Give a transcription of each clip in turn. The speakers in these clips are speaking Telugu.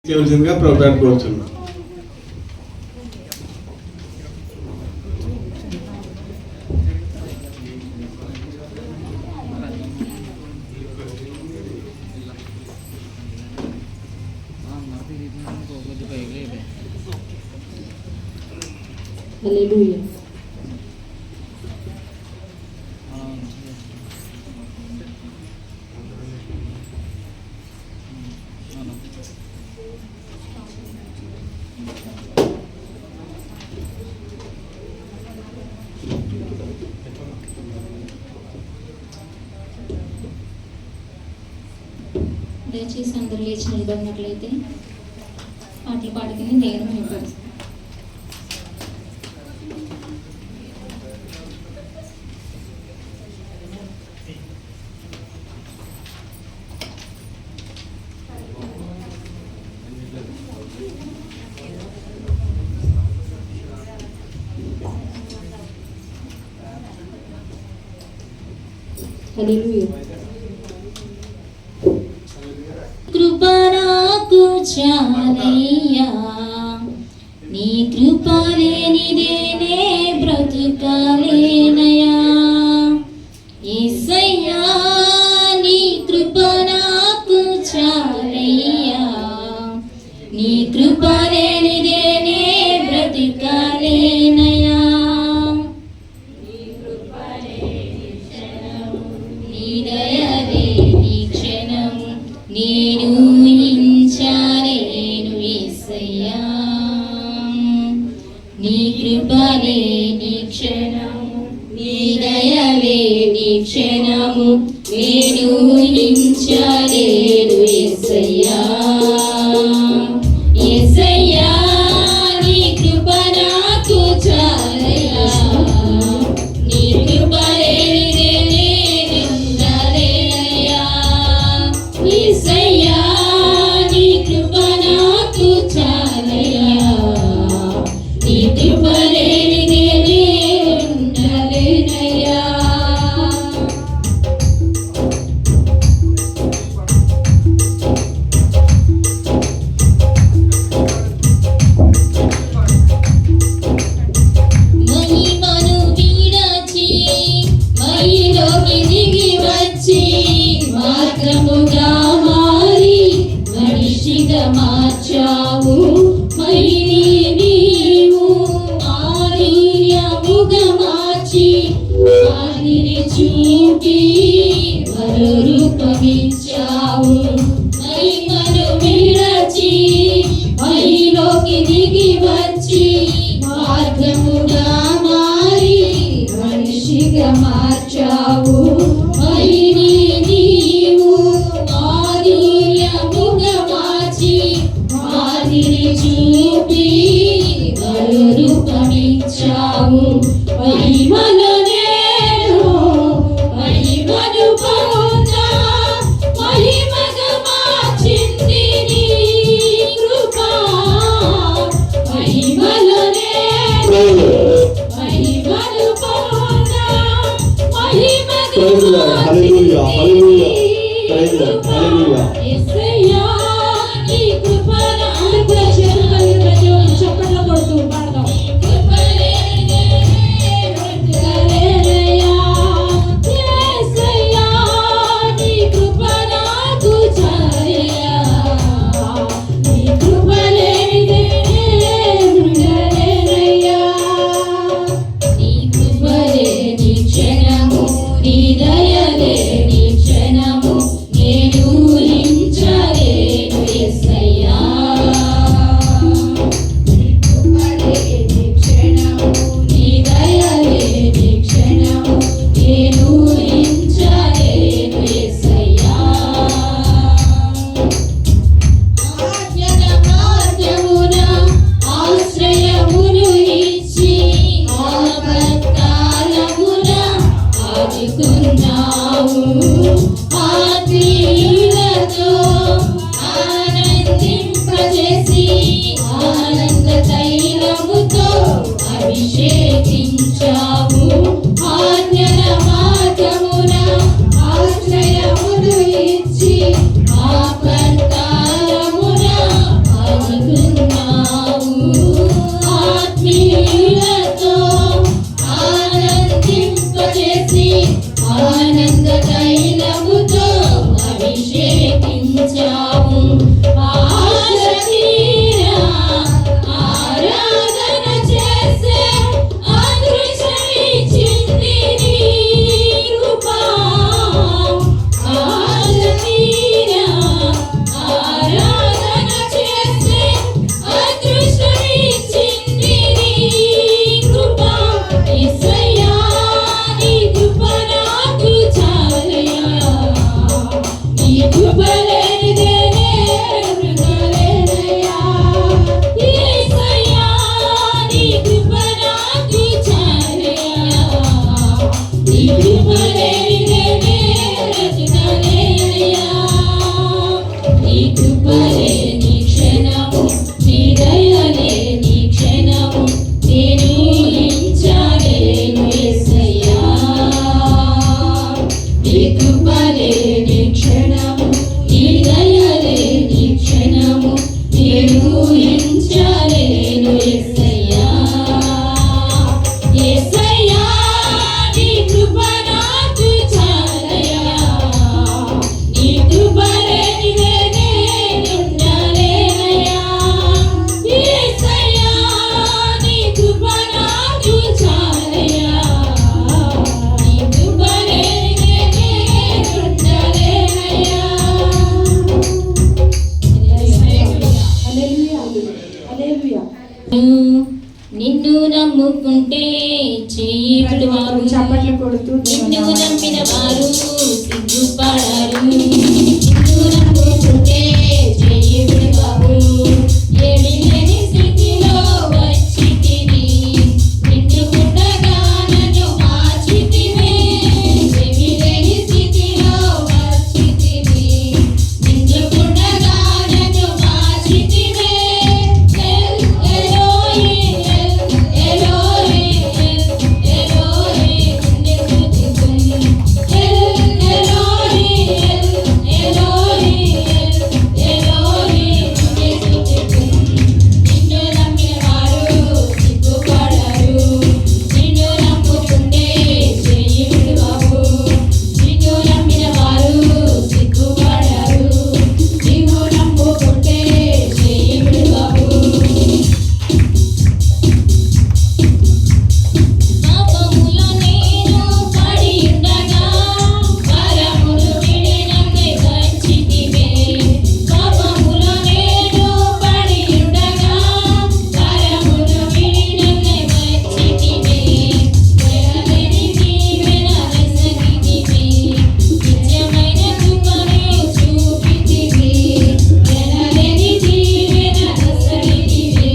ప్రభుత్వాన్ని కోరుతున్నాం. హల్లెలూయా. దయచేసి అందరూ లేచి నిలబడినట్లయితే పాటలు పాడుకుని నేను నిలబడతాను. హల్లెలూయా. కృప నాకు చాలయ్యా, నీ కృప లేనిదేనే బ్రతుకాలేనయా. యేసయ్యా నీ కృప నాకు చాలయ్యా, నీ కృప లేనిదేనే బ్రతుకాలేనయా. నేను ఊహించలేను యేసయ్యా, నీ కృపలే నీ క్షణము, నీ దయలే నీ క్షణము, నేను ఊహించలేను యేసయ్యా. యేసయ్యా నీ కృప నాకు చాలయ్యా, నీ కృప లేనిదే నేనుండలేనయ్యా. యేసయ్యా నీ కృప నాకు చాలయ్యా, నీ కృప లేనిదే నేనుండలేనయ్యా. మహిమను విడచి మహిలోకి దిగి వచ్చి మార్గముగా మారి మనిషిగా మార్చావు. మహిని నీవు మాధుర్యముగా మార్చి ఆదిని చూపి మరో రూపమిచ్చావు. మహిమను విడచి మహిలోకి దిగి వచ్చి మార్గముగా మారి మనిషిగా మార్చావు. మహిని నీవు మాధుర్యముగా మార్చి ఆదిని చూపి మరో రూపమిచ్చావు. మహిమలో నేను మహిమను పొందా, మహిమగా మార్చింది నీ కృప. మహిమలో నేను మహిమను పొందా, మహిమగా మార్చింది యేసయ్యా నీ కృప నాకు చాలయ్యా, చప్పట్లు కొడుతూ పాడదాం. కృప లేనిదే బ్రతుకలేనయ్యా. యేసయ్యా నీ కృప నాకు చాలయ్యా, నీ కృప లేనిదే ఉండలేనయ్యా. నీ కృప లేని క్షణము, నీ దయ లేని క్షణము, నేను ఊహించలేను యేసయ్యా. నీ కృప లేని క్షణము, నీ దయ లేని క్షణము, నేను ఊహించలేను యేసయ్యా. ఆజ్ఞల మార్గమున ఆశ్రయమును ఇచ్చి ఆపత్కాలమున ఆదుకున్నావు. ఆత్మీయులతో ఆనందింపజేసి ఆనంద తైలముతో అభిషేకించావు. ఆజ్ఞల మార్గమున ఆశ్రయమును ఇచ్చి ఆపత్కాలమున నిన్ను నమ్ముకుంటే చెయ్యి విడువవు, చప్పట్లు కొడుతూ నిన్ను నమ్మిన వారు సిగ్గుపడరు. నిన్ను నమ్ముకుంటే చెయ్యి విడువవు, ఏమీ లేని స్థితిలో వచ్చితివి, నిండుకుండగా నన్ను మార్చితివే. ఏమీ లేని స్థితిలో వచ్చితివి, నిండుకుండగా నన్ను మార్చితివే. ఎలోహి ఎలోహి ఎలోహి నిన్ను స్తుతింతును. ఎలోహి ఎలోహి ఎలోహి నిన్ను స్తుతింతును. నిన్ను నమ్మిన వారు సిగ్గుపడరు, నిన్ను నమ్ముకుంటే చెయ్యి విడువవు, నిన్ను నమ్మిన వారు సిగ్గుపడరు, నిన్ను నమ్ముకుంటే చెయ్యి విడువవు. పాపములో నేను పడి ఉండగా వరములు విడినకై వచ్చితివే. పాపములో నేను పడి ఉండగా వరములు విడినకై వచ్చితివే. ఎనలేని దీవెన వెసగితివే, నిత్యమైన కృపను చూపితివే. ఎనలేని దీవెన వెసగితివే,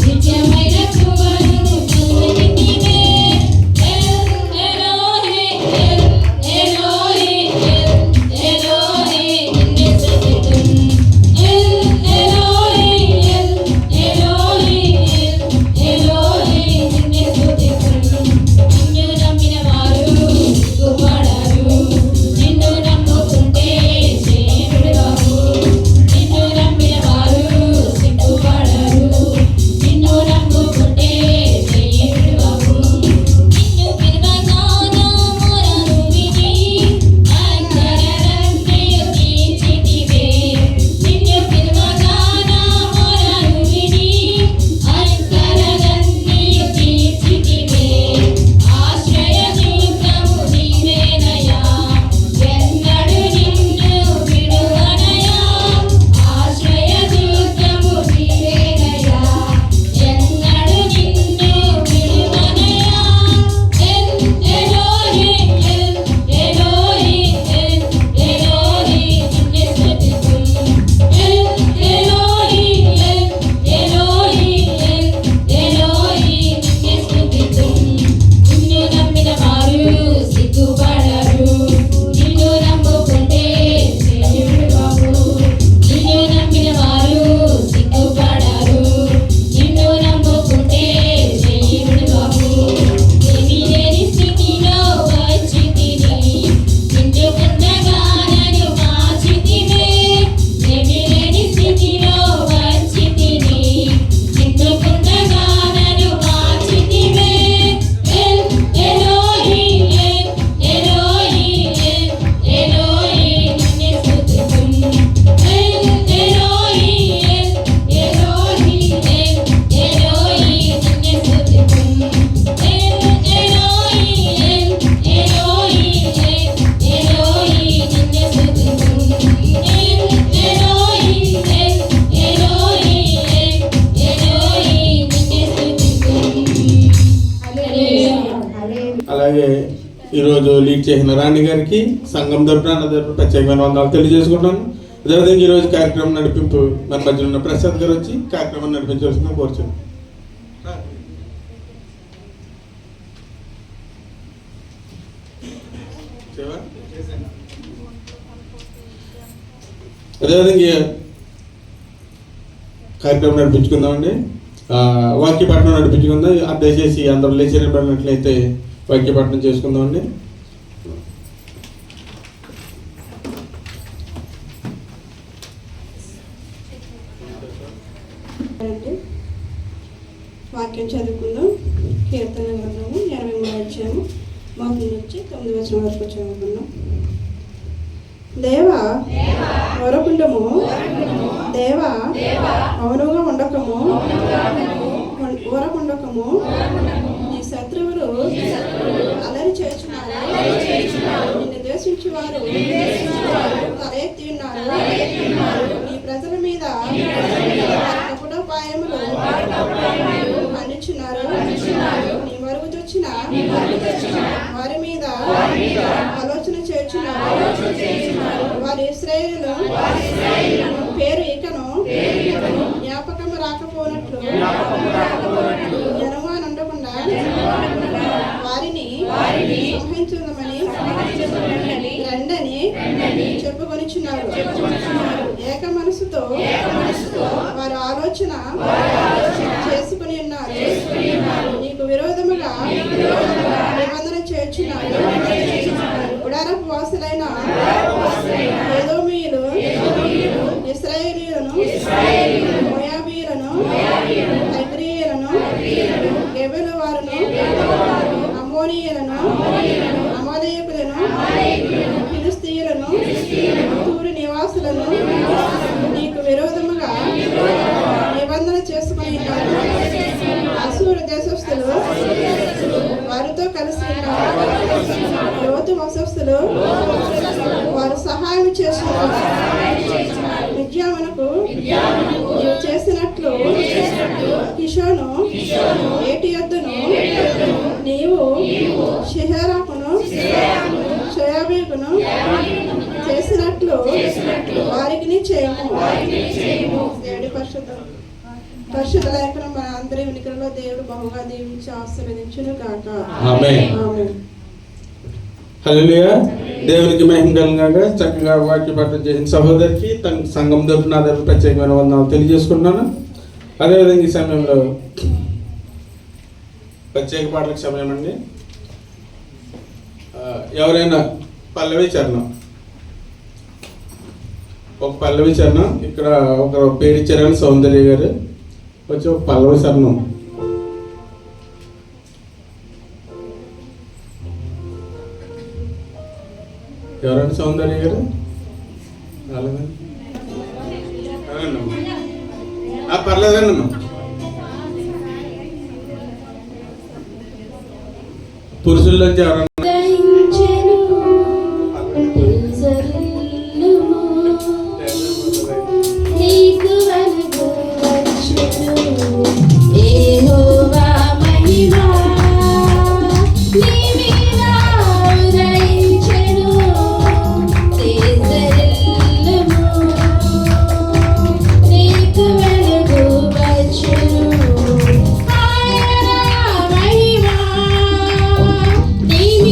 నిత్యమైన కృపను చూపితివే. ఎలోహి ఎలోహి ఎలోహి నిన్ను స్తుతింతును. ఎలోహి ఎలోహి ఎలోహి నిన్ను స్తుతింతును. నిన్ను నమ్మిన వారు సిగ్గుపడరు, నిన్ను నమ్ముకుంటే చెయ్యి విడువవు, నిన్ను నమ్మిన వారు సిగ్గుపడరు, నిన్ను నమ్ముకుంటే చెయ్యి విడువవు. నిన్ను పిలవగా నా మొరను విని అంతరంగంతయు తీర్చితివే. నిన్ను పిలవగా నా మొరను విని అంతరంగంతయు తీర్చితివే. ఆశ్రయదుర్గము నీవేనయ్యా, ఎన్నడూ నిన్ను విడువనయ్యా. ఆశ్రయదుర్గము నీవేనయ్యా, ఎన్నడూ నిన్ను విడువనయ్యా. ఎలోహి ఎలోహి ఎలోహి నిన్ను స్తుతింతును. ఎలోహి ఎలోహి ఎలోహి నిన్ను స్తుతింతును. నిన్ను నమ్మిన వారు సిగ్గుపడరు, నిన్ను నమ్ముకుంటే చెయ్యి విడువవు, నిన్ను నమ్మిన వారు సిగ్గుపడరు, నిన్ను నమ్ముకుంటే చెయ్యి విడువవు. ఏమీ లేని స్థితిలో వచ్చితివి, నిండుకుండగా నన్ను మార్చితివే. ఏమీ లేని స్థితిలో వచ్చితివి, నిండుకుండగా నన్ను మార్చితివే. ఎలోహి ఎలోహి ఎలోహి నిన్ను స్తుతింతును. ఎలోహి ఎలోహి ఎలోహి నిన్ను స్తుతింతును. ఎలోహి ఎలోహి ఎలోహి నిన్ను స్తుతింతును. ఎలోహి ఎలోహి ఎలోహి నిన్ను స్తుతింతును. అలాగే ఈరోజు లీడ్ చేసిన రాణి గారికి సంఘం తరపున నా తరపున ప్రత్యేకమైన వందనాలు తెలియజేసుకుంటాను. అదేవిధంగా ఈరోజు కార్యక్రమం నడిపింపు మన మధ్యలో ఉన్న ప్రసాద్ గారు వచ్చి కార్యక్రమం నడిపించవలసిందిగా కోరుచున్నాను. అదేవిధంగా కార్యక్రమం నడిపించుకుందామండి. వాక్యపట్నం నడిపించుకుందాం. దయచేసి అందరూ లేచినట్లయితే వాక్యపట్నం చేసుకుందామండి. వాక్యం చదువుకుందాం. కీర్తన గ్రంథము 23వ అధ్యాయము 1 నుంచి 9 వచనం వరకు చదువుకుందాం. దేవా వరకుండము, దేవా మౌనంగా ఉండకము, వరకుండకము. నీ శత్రువులు అలరి చేస్తున్నారు, నిన్ను ద్వేషించేవారు తలెత్తి ఉన్నారు. నీ ప్రజల మీద కపటోపాయములు అణుచున్నారు. వారి మీద ఆలోచన చేర్చున్నారు. వారి ఇశ్రాయేలులో పేరు ఇకను జ్ఞాపకము రాకపోనట్లు జనమాన ఉండకుండా వారిని సంహరించుదామని రండని చెప్పుకొనిచున్నారు. ఏక మనసుతో వారు ఆలోచన చేసుకుని ఉన్నారు. నీకు విరోధముగా నిబంధన చేర్చున్నారు. గుడారపు వాసులైన ఏదోమీయులు ఇశ్రాయేలీయులను మోయాబీయులను హగ్రీయులను గెబెలు వారును అమ్మోనీయులను అమాలేకులను ఫిలిష్తీయులను తూరు నివాసులను నీకు విరోధముగా నిబంధన చేసుకుని ఉన్నారు. అసూరు దేశస్థులు వారితో కలిసి ఉన్నారు. లోతు వంశస్థులు వారు సహాయం చేస్తున్నారు. మిద్యామునకు నీవు చేసినట్లు కిషోను ఏటి యొద్దను నీవు షెహరాకును షోయాబీకును చేసినట్లు వారికి చేయము. దేవుడి పరిశుద్ధ లేఖనం మన అందరి వినికిడిలో దేవుడు బహుగా దీవించి ఆశీర్వదించును గాక. ఆమేన్. ఆమేన్. హల్లెలూయా. దేవునికి మహిమ కలుగుగాక. చక్కగా వాక్య పఠనం చేసిన సహోదరికి తన సంఘం తరపున నా తరపున ప్రత్యేకమైన వందనాలు తెలియజేసుకుంటున్నాను. అదేవిధంగా ఈ సమయంలో ప్రత్యేక పాటలకు సమయం అండి. ఎవరైనా పల్లవి చరణం, ఒక పల్లవి చరణం, ఇక్కడ ఒక పేరు ఇచ్చారని సౌందర్య గారు వచ్చి ఒక పల్లవి చరణం. ఎవరండి సౌందర్య గారు? పర్లేదండి. పురుషుల్లోంచి ఎవరన్నా Name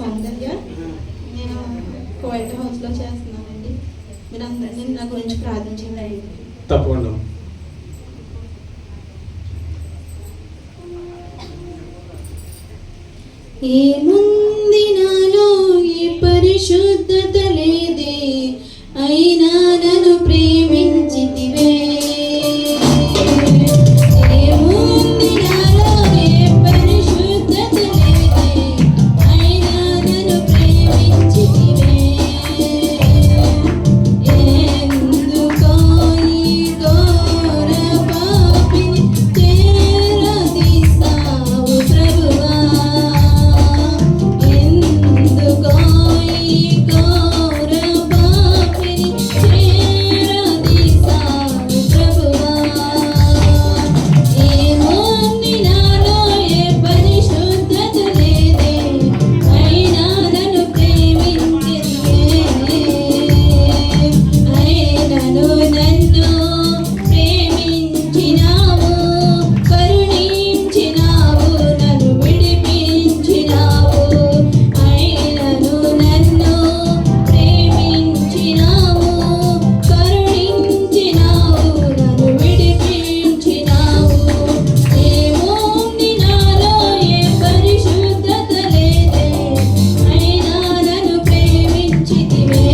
సౌందర్య. నేను వైట్ హౌస్లో చేస్తున్నానండి. మీరు అందరినీ నా గురించి ప్రార్థించండి. తప్పకుండా. ఏముంది నాలో ఏ పరిశుద్ధత లేదే, అయినా నన్ను ప్రేమించితివే. ఏముంది నాలో ఏ పరిశుద్ధత లేదే, అయినా నన్ను ప్రేమించితివే. ఎందుకో ఈ ఘోర పాపిని చేరదీసావు ప్రభువా. ఎందుకో ఈ ఘోర పాపిని చేరదీసావు ప్రభువా. ఏముంది నాలో ఏ పరిశుద్ధత లేదే, అయినా నన్ను ప్రేమించితివే. అయినను నన్ను ప్రేమించినావు, కరుణించినావు, నన్ను విడిపించినావు. అయినను నన్ను ప్రేమించినావు, కరుణించినావు, నన్ను విడిపించినావు. ఏముంది నాలో ఏ పరిశుద్ధత లేదే, అయినా నన్ను ప్రేమించితివే.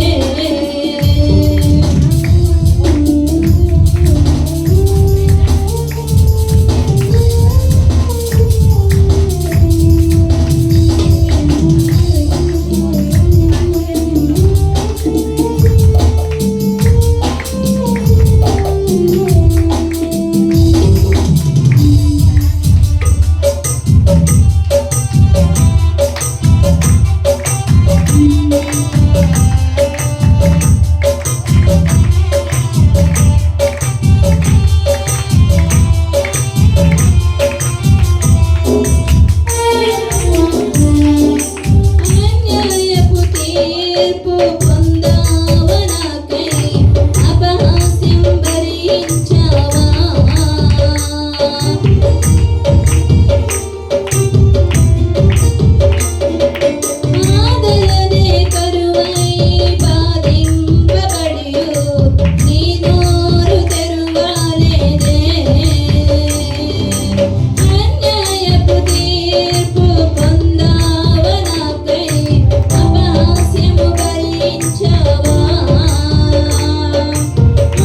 అన్యాయపు తీర్పు పొందావు నాకై, అపహాస్యం భరించావా. ఆదరణే కరువై బాధింపబడియు, నీ నోరు తెరువలేదే. అన్యాయపు తీర్పు పొందావు నాకై, అపహాస్యము భరించావా.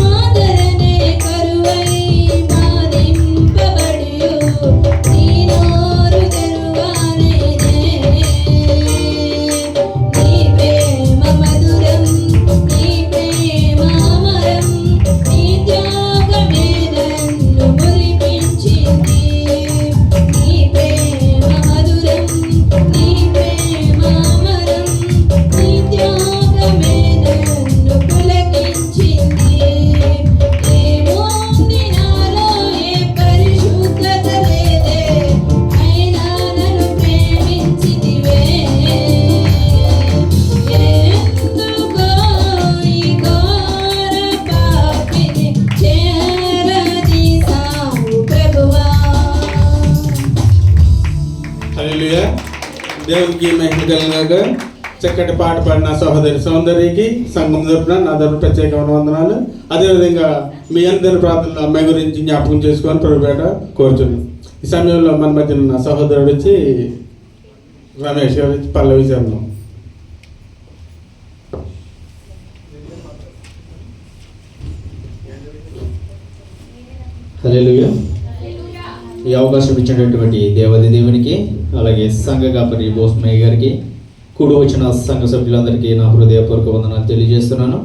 ఆదరణే కరువై బాధింపబడియు, నీ నోరు తెరువలేదే. నీ ప్రేమ మధురం, నీ ప్రేమ అమరం, నీ త్యాగమే నన్ను మురిపించింది. నీ ప్రేమ మధురం, నీ ప్రేమ అమరం, నీ త్యాగమే నన్ను పులకించింది. ఏముంది నాలో ఏ పరిశుద్ధత లేదే, అయినా నన్ను ప్రేమించితివే. ఎందుకో ఈ ఘోర పాపిని చేరదీసావు ప్రభువా. హల్లెలూయా. దేవునికి మహిమ కలుగుగాక. చక్కటి పాట పాడిన సహోదరి సౌందర్యకి సంఘం తరపున నా తరపున ప్రత్యేకమైన వందనాలు. అదేవిధంగా మీ అందరి ప్రార్థనలు అమ్మాయి గురించి జ్ఞాపకం చేసుకొని ప్రభుపేట కోరుతున్నాను. ఈ సమయంలో మన మధ్యన ఉన్న సహోదరుడు వచ్చి రమేష్ గారు వచ్చి పల్లవి చరణం. హల్లెలూయా. ఈ అవకాశం ఇచ్చినటువంటి దేవాది దేవునికి, అలాగే సంఘ కాపరి బోస్మయ్య గారికి, కూడి వచ్చిన సంఘ సభ్యులందరికీ నా హృదయపూర్వక వందనాలు తెలియజేస్తున్నాను.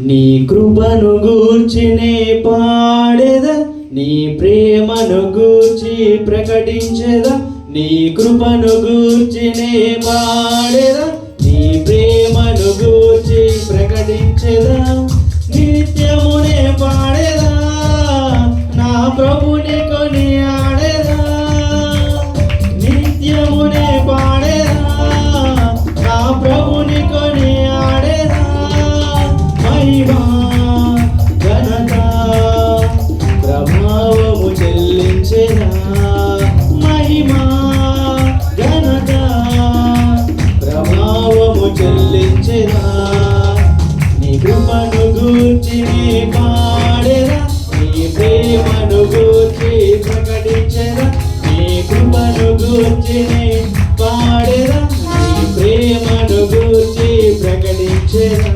నీ కృపను గూర్చినే పాడేదా, నీ ప్రేమను గూర్చి ప్రకటించేదా. నీ కృపను గూర్చినే పాడేదా, నీ ప్రేమను గూర్చి ప్రకటించేదా. నిత్యమునే పాడేదా, నా ప్రభుని కొని ఆడేదా. నిత్యమునే పాడేదా, నా ప్రభుని కొని ఆడేదా. మహిమా ఘనత ప్రకటించెదా నీ కృపను గూర్చి పాడెదా నీ ప్రేమను గూర్చి ప్రకటించెదా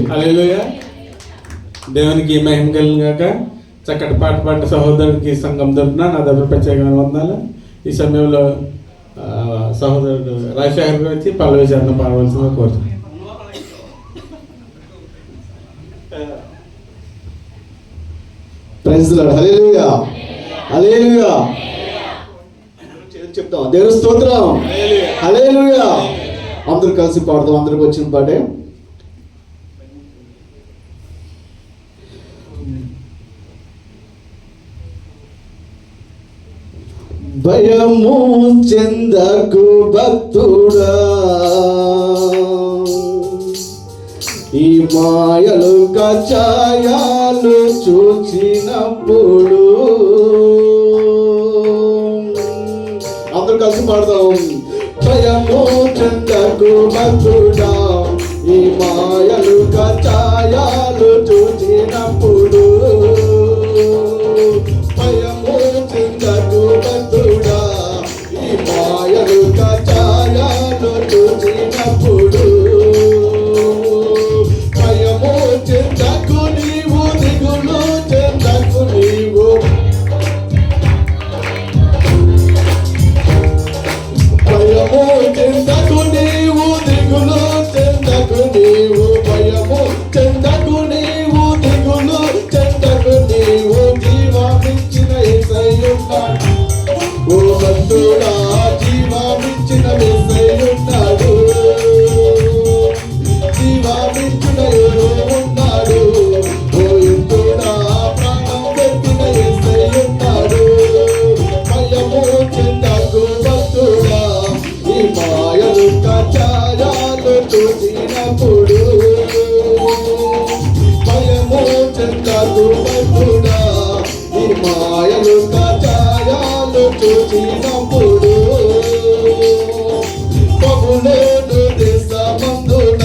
హల్లెలూయా. దేవునికి మహిమ కలిగాక. చక్కటి పాట పాడిన సహోదరుడికి సంఘం తరపున నా దగ్గర ప్రత్యేకమైన వందనాలు. ఈ సమయంలో సహోదరుడు రాజశేఖర్ గారు వచ్చి పల్లవి చరణం పాడవలసిందిగా కోరుతున్నాను. Praise the Lord. Hallelujah hallelujah చెప్తాం. దేవుని స్తోత్రం. హల్లెలూయా. అందరూ కలిసి పాడదాం. అందరికి వచ్చిన పాటే. భయము చెందకు భక్తుడా, ఈ మాయలు కచాయాలు చూచినప్పుడు. అందరూ కలిసి పాడదాం. భయము చెందకు భక్తుడా, ఈ మాయలు కచాయాలు చూచినప్పుడు. భయము చెందకు భక్తుడా, ఈ మాయలు కచాయాలు చూచినప్పుడు. భయము చెందకు నీవు, దిగులు చెందకు నీవు. భయము చెందకు నీవు, దిగులు చెందకు నీవు. భయము చెందకు నీవు, దిగులు చెందకు నీవు. జీవమిచ్చిన యేసయ్యున్నాడు. ఓ భక్తుడా, జీవమిచ్చిన యేసయ్యున్నాడు. జీవమిచ్చిన ఉన్నాడు. ఓ యుద్ధుడా, ప్రాణం పెట్టిన యేసయ్యున్నాడు. భయము చెందకు భక్తుడా, ఈ మాయలు కచాయాలు చూసినప్పుడు. భయము చెందకు భక్తుడా, ఈ మాయలు కచాయాలు చూసినప్పుడు. పగులేను దేశమందున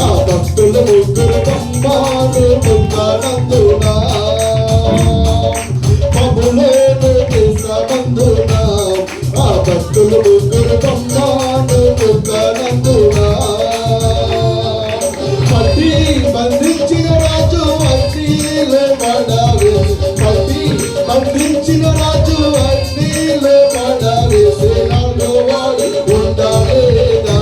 ఆ భక్తులు ముగ్గురు బొమ్మలు ముక్కనందున. పగులేను దేశ భక్తులు ముగ్గురు బొమ్మను ముక్కనందునా మట్టి బంధించిన రాజు అగ్నిలో పడవేసి మట్టి బంధించిన రాజు అగ్నిలో పడవేసి నాలుగో వాడు ఉండలేదా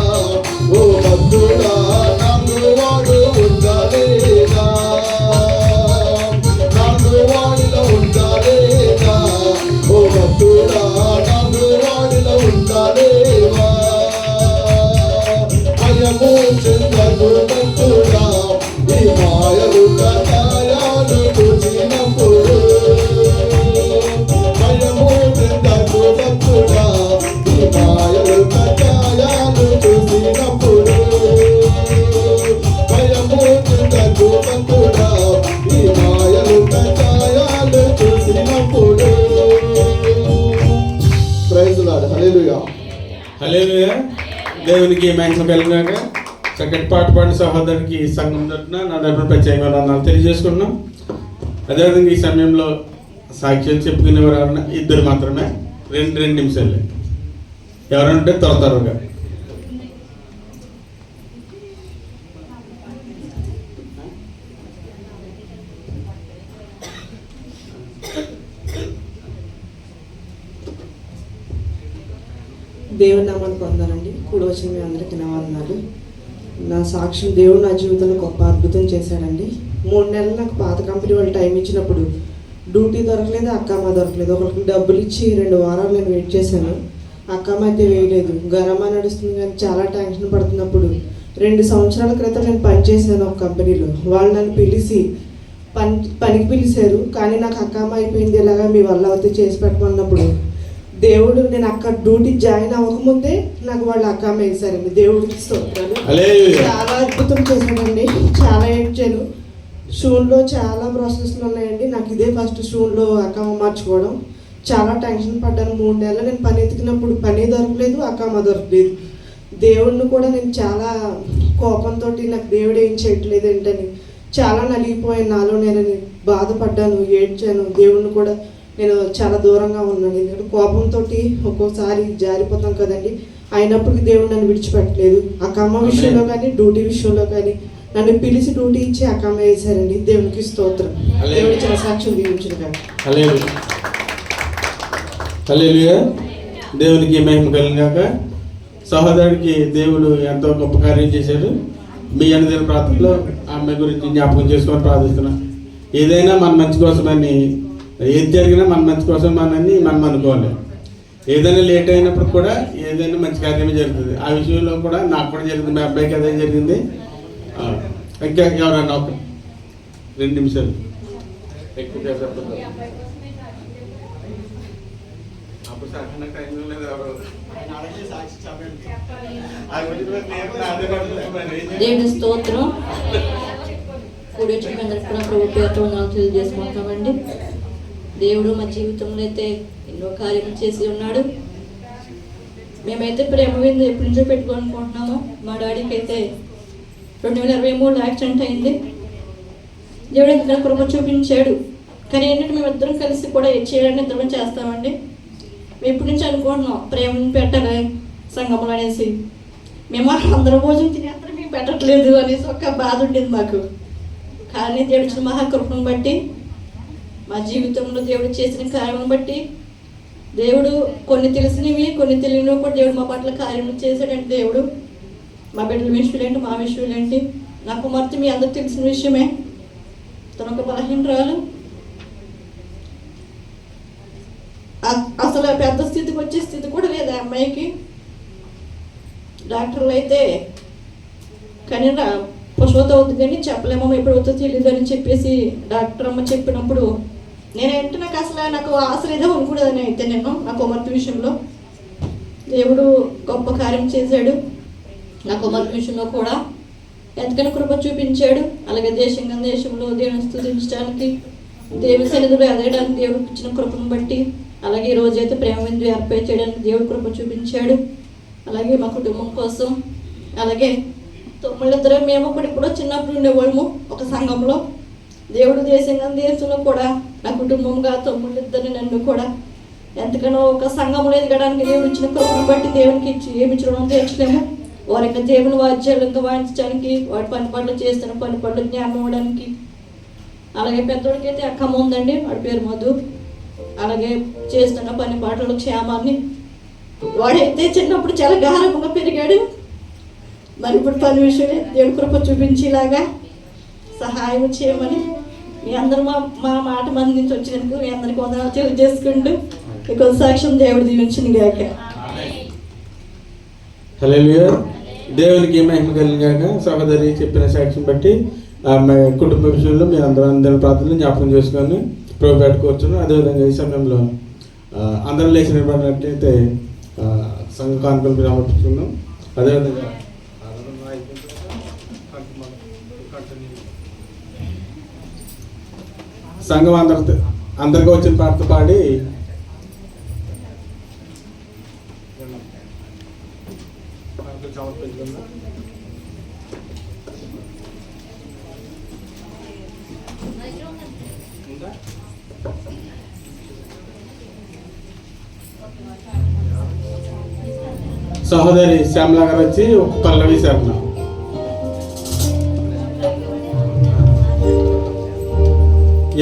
ఓ భక్తుడా నాలుగో వాడు ఉండలేదా నాలుగో వాడిలో ఉండలేదా ఓ భక్తుడా నాలుగో వాడిలో ఉండలేవా భయము చెందకు భక్తుడా ఈ మాయలు కథాయాలు చూసినప్పుడు భయము చెందకు భక్తుడా ఈ మాయలు కథాయాలు చూసినప్పుడు భయము చెందకు భక్తుడా ఈ మాయలు కథాయాలు చూసినప్పుడు. Praise Lord. హల్లెలూయా. హల్లెలూయా. దేవునికి మహిమ కలుగాక. చక్కటి పాట పాడిన సహోదరునికి సంఘం తరపున నా తరపున ప్రత్యేకమైన వందనాలు తెలియజేసుకున్నాం. అదేవిధంగా ఈ సమయంలో సాక్ష్యాలు చెప్పుకునేవారు ఎవరన్నా ఇద్దరు మాత్రమే, రెండు నిమిషాలు ఎవరంటే త్వరగా. దేవుని నామాన్ని పొందాలండి. కూడి వచ్చిన మీ అందరికీ నా వందనాలు. నా సాక్ష్యం, దేవుడు నా జీవితంలో గొప్ప అద్భుతం చేశాడండి. 3 నెలలు నాకు పాత కంపెనీ వాళ్ళు టైం ఇచ్చినప్పుడు డ్యూటీ దొరకలేదు, అక్కమ్మ దొరకలేదు. ఒకరికి డబ్బులు ఇచ్చి 2 వారాలు నేను వెయిట్ చేశాను. అక్కమ్మ అయితే వేయలేదు. గరమా నడుస్తుంది కానీ చాలా టెన్షన్ పడుతున్నప్పుడు 2 సంవత్సరాల క్రితం నేను పనిచేశాను ఒక కంపెనీలో. వాళ్ళు నన్ను పిలిచి పనికి పిలిచారు. కానీ నాకు అక్కమ్మ అయిపోయింది, ఇలాగా మీ వల్ల అయితే చేసి పెట్టమన్నప్పుడు దేవుడు, నేను అక్కడ డ్యూటీ జాయిన్ అవ్వకముందే నాకు వాళ్ళు అక్కమ్మ వేశారండి. దేవుడికి స్తోత్రాలు. చాలా అద్భుతం చేశాడండి. చాలా ఏడ్చాను. షూన్లో చాలా ప్రాసెస్లు ఉన్నాయండి. నాకు ఇదే ఫస్ట్ షూన్లో అక్కమ్మ మార్చుకోవడం. చాలా టెన్షన్ పడ్డాను. 3 నెలలు నేను పని ఎతికినప్పుడు పని దొరకలేదు, అక్కమ్మ దొరకలేదు. దేవుడిని కూడా నేను చాలా కోపంతో నాకు దేవుడు ఏం చేయట్లేదు ఏంటని చాలా నలిగిపోయాను. నాలో నేను బాధపడ్డాను, ఏడ్చాను. దేవుడిని కూడా నేను చాలా దూరంగా ఉన్నాను. ఎందుకంటే కోపంతో ఒక్కోసారి జారిపోతాం కదండి. అయినప్పటికీ దేవుడు నన్ను విడిచిపెట్టలేదు. అక్కమ్మ విషయంలో కానీ డ్యూటీ విషయంలో కానీ నన్ను పిలిచి డ్యూటీ ఇచ్చి అక్కమ్మ వేశారండి. దేవునికి స్తోత్రం. దేవుడి చాలా సాక్ష్యం దీవించిన కానీ. హల్లెలూయా. దేవునికి మహిమ కలుగాక. సహోదరుడికి దేవుడు ఎంతో గొప్ప కార్యం చేశాడు. మీ అనుదిన ప్రాంతంలో ఆమె గురించి జ్ఞాపకం చేసుకొని ప్రార్థిస్తున్నాం. ఏదైనా మన మంచి కోసమని, ఏది జరిగినా మన మంచి కోసం మనం అనుకోవాలి. ఏదైనా లేట్ అయినప్పుడు కూడా ఏదైనా మంచి కార్యమే జరుగుతుంది. ఆ విషయంలో కూడా నాకు కూడా జరిగింది. మా అబ్బాయికి అదే జరిగింది. ఇంకా ఎవరన్నా ఒక 2 నిమిషాలు ఎక్కువ దేవుని స్తోత్రం. కూడి వచ్చిన అందరికి కూడా ప్రభు పేరుతో వందనాలు తెలియజేసుకుంటామండి. దేవుడు మా జీవితంలో అయితే ఎన్నో కార్యలు చేసి ఉన్నాడు. మేమైతే ప్రేమ విందు ఎప్పటి నుంచో పెట్టుకోవాలనుకుంటున్నాము. మా డాడీకి అయితే 2023 యాక్సిడెంట్ అయింది. దేవుడు ఎందుకంటే కృప చూపించాడు. కానీ ఏంటంటే మేమిద్దరం కలిసి కూడా చేయడానికి ఇద్దరం చేస్తామండి. మేము ఎప్పటి నుంచి అనుకుంటున్నాం ప్రేమను పెట్టాలి సంఘంలో అనేసి. మేము అందరం భోజనం తినేస్తారు, మేము పెట్టట్లేదు అనేసి ఒక బాధ ఉండేది మాకు. కానీ దేవుడు ఇచ్చిన మహాకృపను బట్టి, మా జీవితంలో దేవుడు చేసిన కార్యం బట్టి, దేవుడు కొన్ని తెలిసినవి కొన్ని తెలియనివి కూడా దేవుడు మా పట్ల కార్యం చేశాడంటే దేవుడు మా బిడ్డల విషయాలు ఏంటి, మా విషయాలు ఏంటి. నా కుమార్తె మీ అందరికి తెలిసిన విషయమే. తను ఒక బలహీనరాలు. అసలు పెద్ద స్థితికి వచ్చే స్థితి కూడా లేదు ఆ అమ్మాయికి. డాక్టర్లు అయితే కానీ పశువుత అవుతుంది కానీ చెప్పలేమో ఎప్పుడు అవుతుందో తెలియదు అని చెప్పేసి డాక్టర్ అమ్మ చెప్పినప్పుడు నేనంటే నాకు ఆశ లేదో అనుకునేదని అయితే నేను నా కుమార్తె విషయంలో. దేవుడు గొప్ప కార్యం చేశాడు. నా కుమార్తె విషయంలో కూడా ఎంతకైనా కృప చూపించాడు. అలాగే దేశంలో దేవుని స్తుతించడానికి, దేవుని సన్నిధిలో ఎదగడానికి దేవుడు ఇచ్చిన కృపను బట్టి, అలాగే ఈ రోజైతే ప్రేమ విందు ఏర్పాటు చేయడానికి దేవుడు కృప చూపించాడు. అలాగే మా కుటుంబం కోసం, అలాగే తమ్ముళ్ళిద్దరూ మేము కూడా ఇప్పుడు చిన్నప్పుడు ఉండేవాళ్ళము ఒక సంఘంలో. దేవుడు దేశంలో కూడా నా కుటుంబంగా తమ్ముళ్ళిద్దరిని నన్ను కూడా ఎంతగానో ఒక సంఘంలో ఎదగడానికి దేవుడు ఇచ్చిన కృపను బట్టి దేవునికి ఏమి రుణం తీర్చలేము. వారి యొక్క దేవుని వాద్యాలు ఇంకా వాయించడానికి, వాటి పని పనులు చేస్తున్న పని పనులు జ్ఞానం ఇవ్వడానికి. అలాగే పెద్దోడికైతే అక్కమ్మ ఉందండి, వాడి పేరు మధు. అలాగే చేస్తున్న పని పాటలు క్షేమాన్ని. వాడైతే చిన్నప్పుడు చాలా గారంగా పెరిగాడు. మరి ఇప్పుడు పని విషయమే దేవుడి కృప చూపించేలాగా సహాయం చేయమని మీ అందరూ మా మాట మందించి వచ్చినందుకు మీ అందరికీ వందనాలు తెలియజేసుకుంటూ మీకు సాక్ష్యం దేవుడు దీవించిన గాక. హల్లెలూయా. దేవునికి మహిమ కలిగాక సహోదరి చెప్పిన సాక్ష్యం బట్టి ఆమె కుటుంబ విషయంలో మీరు అందరి ప్రార్థనలు జ్ఞాపకం చేసుకొని ప్రభు పెట్టుకోవచ్చును. అదేవిధంగా ఈ సమయంలో అందరం లేచి నిలబడినట్టయితే సంఘ కానుకలు సమర్పించుకున్నాం. అదేవిధంగా సంఘం అందరికీ వచ్చిన పాట పాడి సమర్పించుకున్నాం. సహోదరి శ్యామలా గారు వచ్చి ఒక పల్లవి శరణం.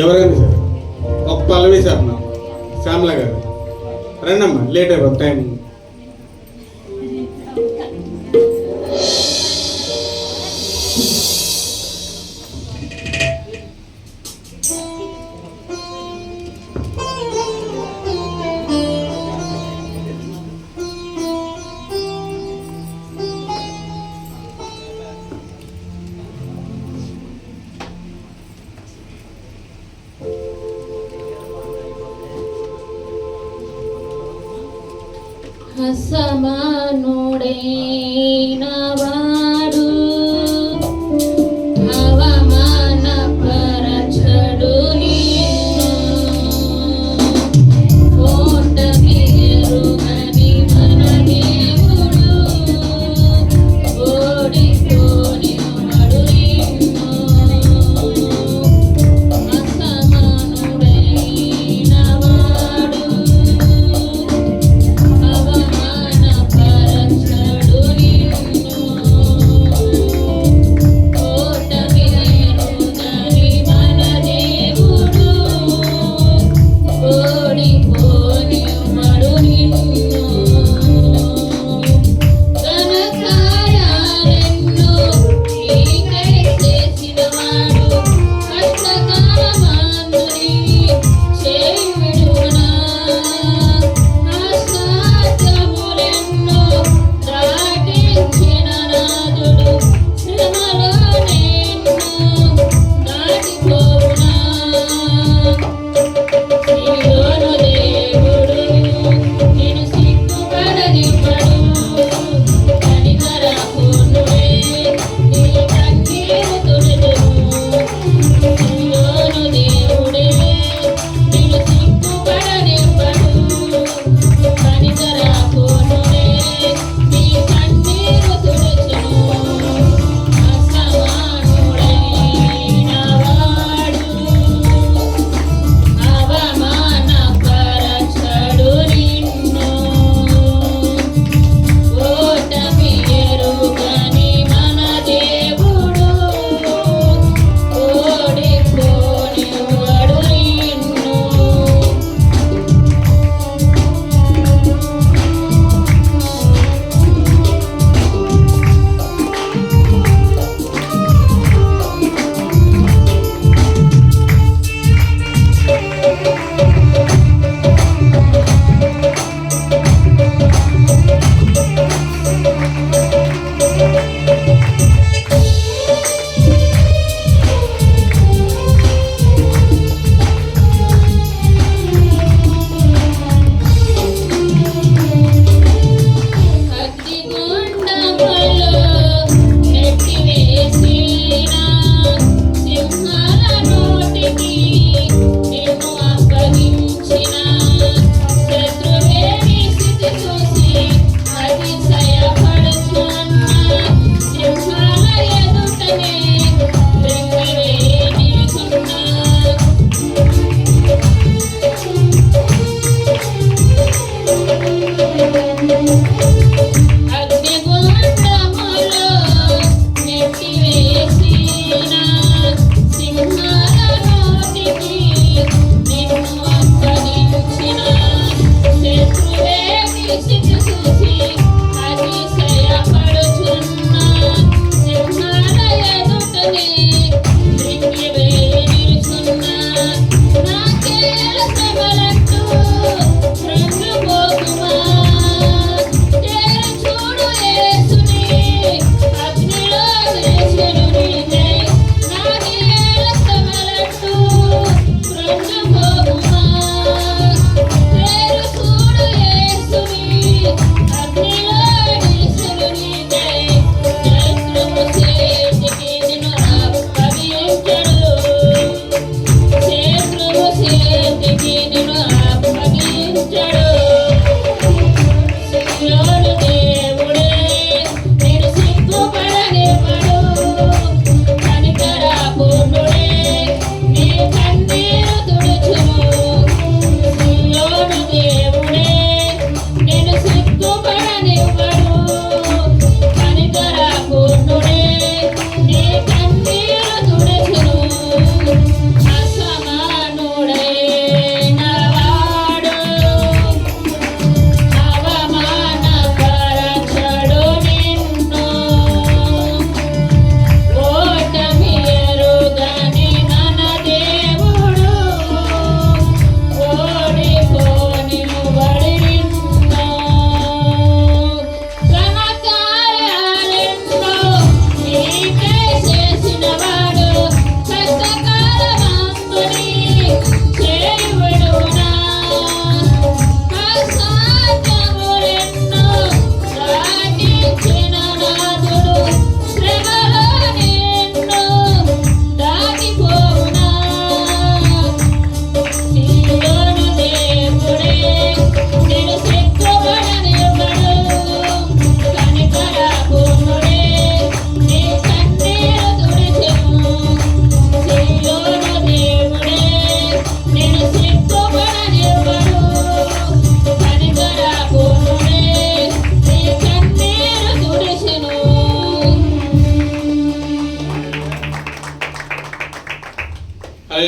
ఎవరైనా సరే ఒక పల్లవి శరణం. శ్యామలా గారు రండమ్మా, లేట్ అయిపోతుంది టైం. అసమానుడైన వాడు అవమానపరచడు నిన్ను, ఓటమి ఎరుగని మన దేవుడు ఓడిపోనివాడు నిన్ను. అసమానుడైన వాడు అవమానపరచడు నిన్ను,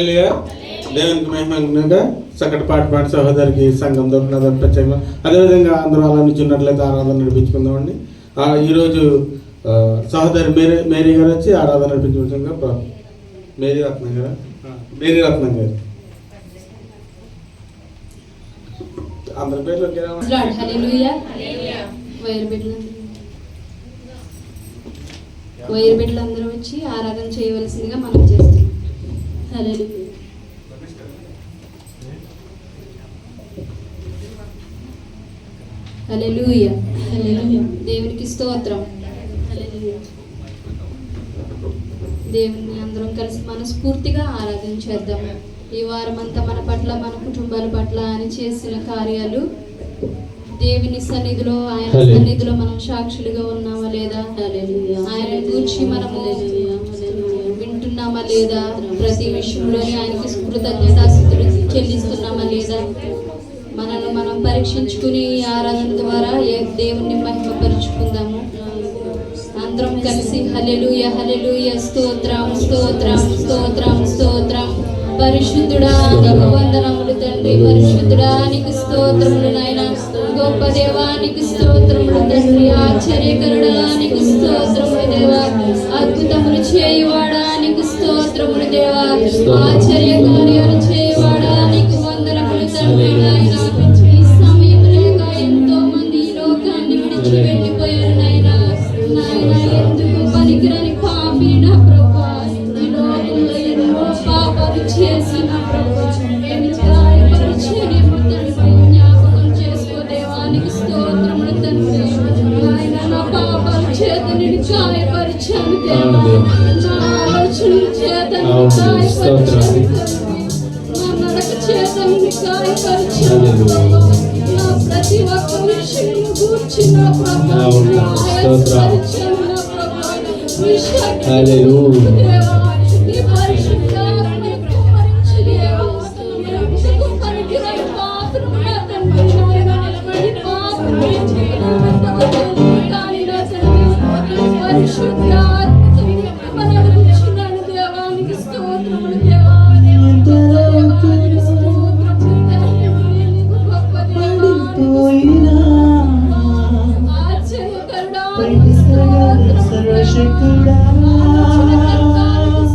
హల్లెలూయా. దేవునికి మహిమగా చక్కటి పాట పాడి సహోదరికి సంఘం దొరికిన ప్రత్యేకంగా అదేవిధంగా అందరూ అలా నిల్చున్నట్లయితే ఆరాధన నడిపించుకుందామండి. ఈరోజు సహోదరి మేరీ గారు వచ్చి ఆరాధన నడిపించుకుంటుండగా మేరీ రత్నం గారు అందరి పేర్లు వైర్ బిడ్డలందరూ వచ్చి ఆరాధన చేయవలసిందిగా మనం చేస్తున్నాం. హల్లెలూయా. హల్లెలూయా. హల్లెలూయా. దేవునికి స్తోత్రం. హల్లెలూయా. దేవుని అందరం కలిసి మనస్ఫూర్తిగా ఆరాధన చేద్దాం. ఈ వారం అంతా మన పట్ల మన కుటుంబాల పట్ల ఆయన చేసిన కార్యాలు దేవుని సన్నిధిలో ఆయన సన్నిధిలో మనం సాక్షులుగా ఉన్నామా లేదా, ఆయన గురించి మనము వింటున్నామా లేదా, ప్రతి విషయంలోనే ఆయనకి కృతజ్ఞతాస్తుతులు చెల్లిస్తున్నామా లేదా, మనల్ని మనం పరీక్షించుకుని ఆరాధన ద్వారా దేవుణ్ణి మహిమపరుచుకుందాము. అందరం కలిసి హల్లెలూయా హల్లెలూయా స్తోత్రం స్తోత్రం స్తోత్రం స్తోత్రం. పరిశుద్ధుడా నీకు వందనములు తండ్రి, పరిశుద్ధుడా నీకు స్తోత్రములు నాయనా, గొప్ప దేవానికి స్తోత్రములు తండ్రి, ఆశ్చర్యకరుడా నీకు స్తోత్రములు దేవా, అద్భుతములు చేయువాడా నీకు స్తోత్రములు దేవా, ఆశ్చర్య కార్యాలు చేయువాడా నీకు వందనములు తండ్రి నాయనా. ఈ సమయం లేక ఎంతో మంది ఈ లోకాన్ని విడిచి వెళ్ళిపోయారు నాయనా. నాయనా ఎందుకు పనికిరని పాపి నా ప్రభువా, ఈ లోకంలో ఎన్నో పాపాలు చేసిన ప్రభువా, జ్ఞాపకం చేసుకో దేవానికి స్తోత్రములు తండ్రి. ఆయన నా పాపాల చేత నిన్ను గాయపరిచాను దేవా, నా ఆలోచనల చేత నిన్ను గాయపరిచాను, నా నడక చేత నిన్ను గాయపరిచాను ప్రభా. నా ప్రతి ఒక్క విషయం గూర్చి నా ప్రభా గాయపరిచాను నా ప్రభా. నీ శక్తి దేవా, నీ పరిశుద్ధాత్మని కుమ్మరించి దేవా, ఎందుకు పనికిరాని పాత్రము నా తండ్రి నాయనా, ఈ పాపం నేను చేయడం ఎంతగా తెలుసు కానీ నా తండ్రి పరిశుద్ధాత్మతో మిమ్మల్ని అడుగుచున్నాను దేవానికి స్తోత్రములు దేవా. దేవానికి స్తోత్రములు తండ్రి, నీకు గొప్ప దేవా, ఆశ్చర్యకరుడా నీకు స్తోత్రములు, ఆలోచనకర్తా నీకు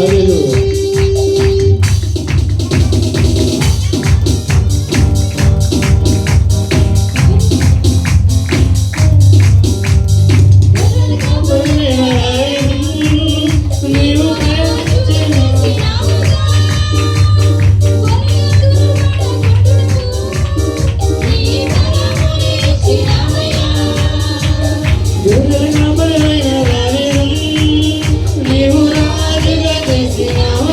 హల్లెలూయా. నీవు రాజుగా చేసినావు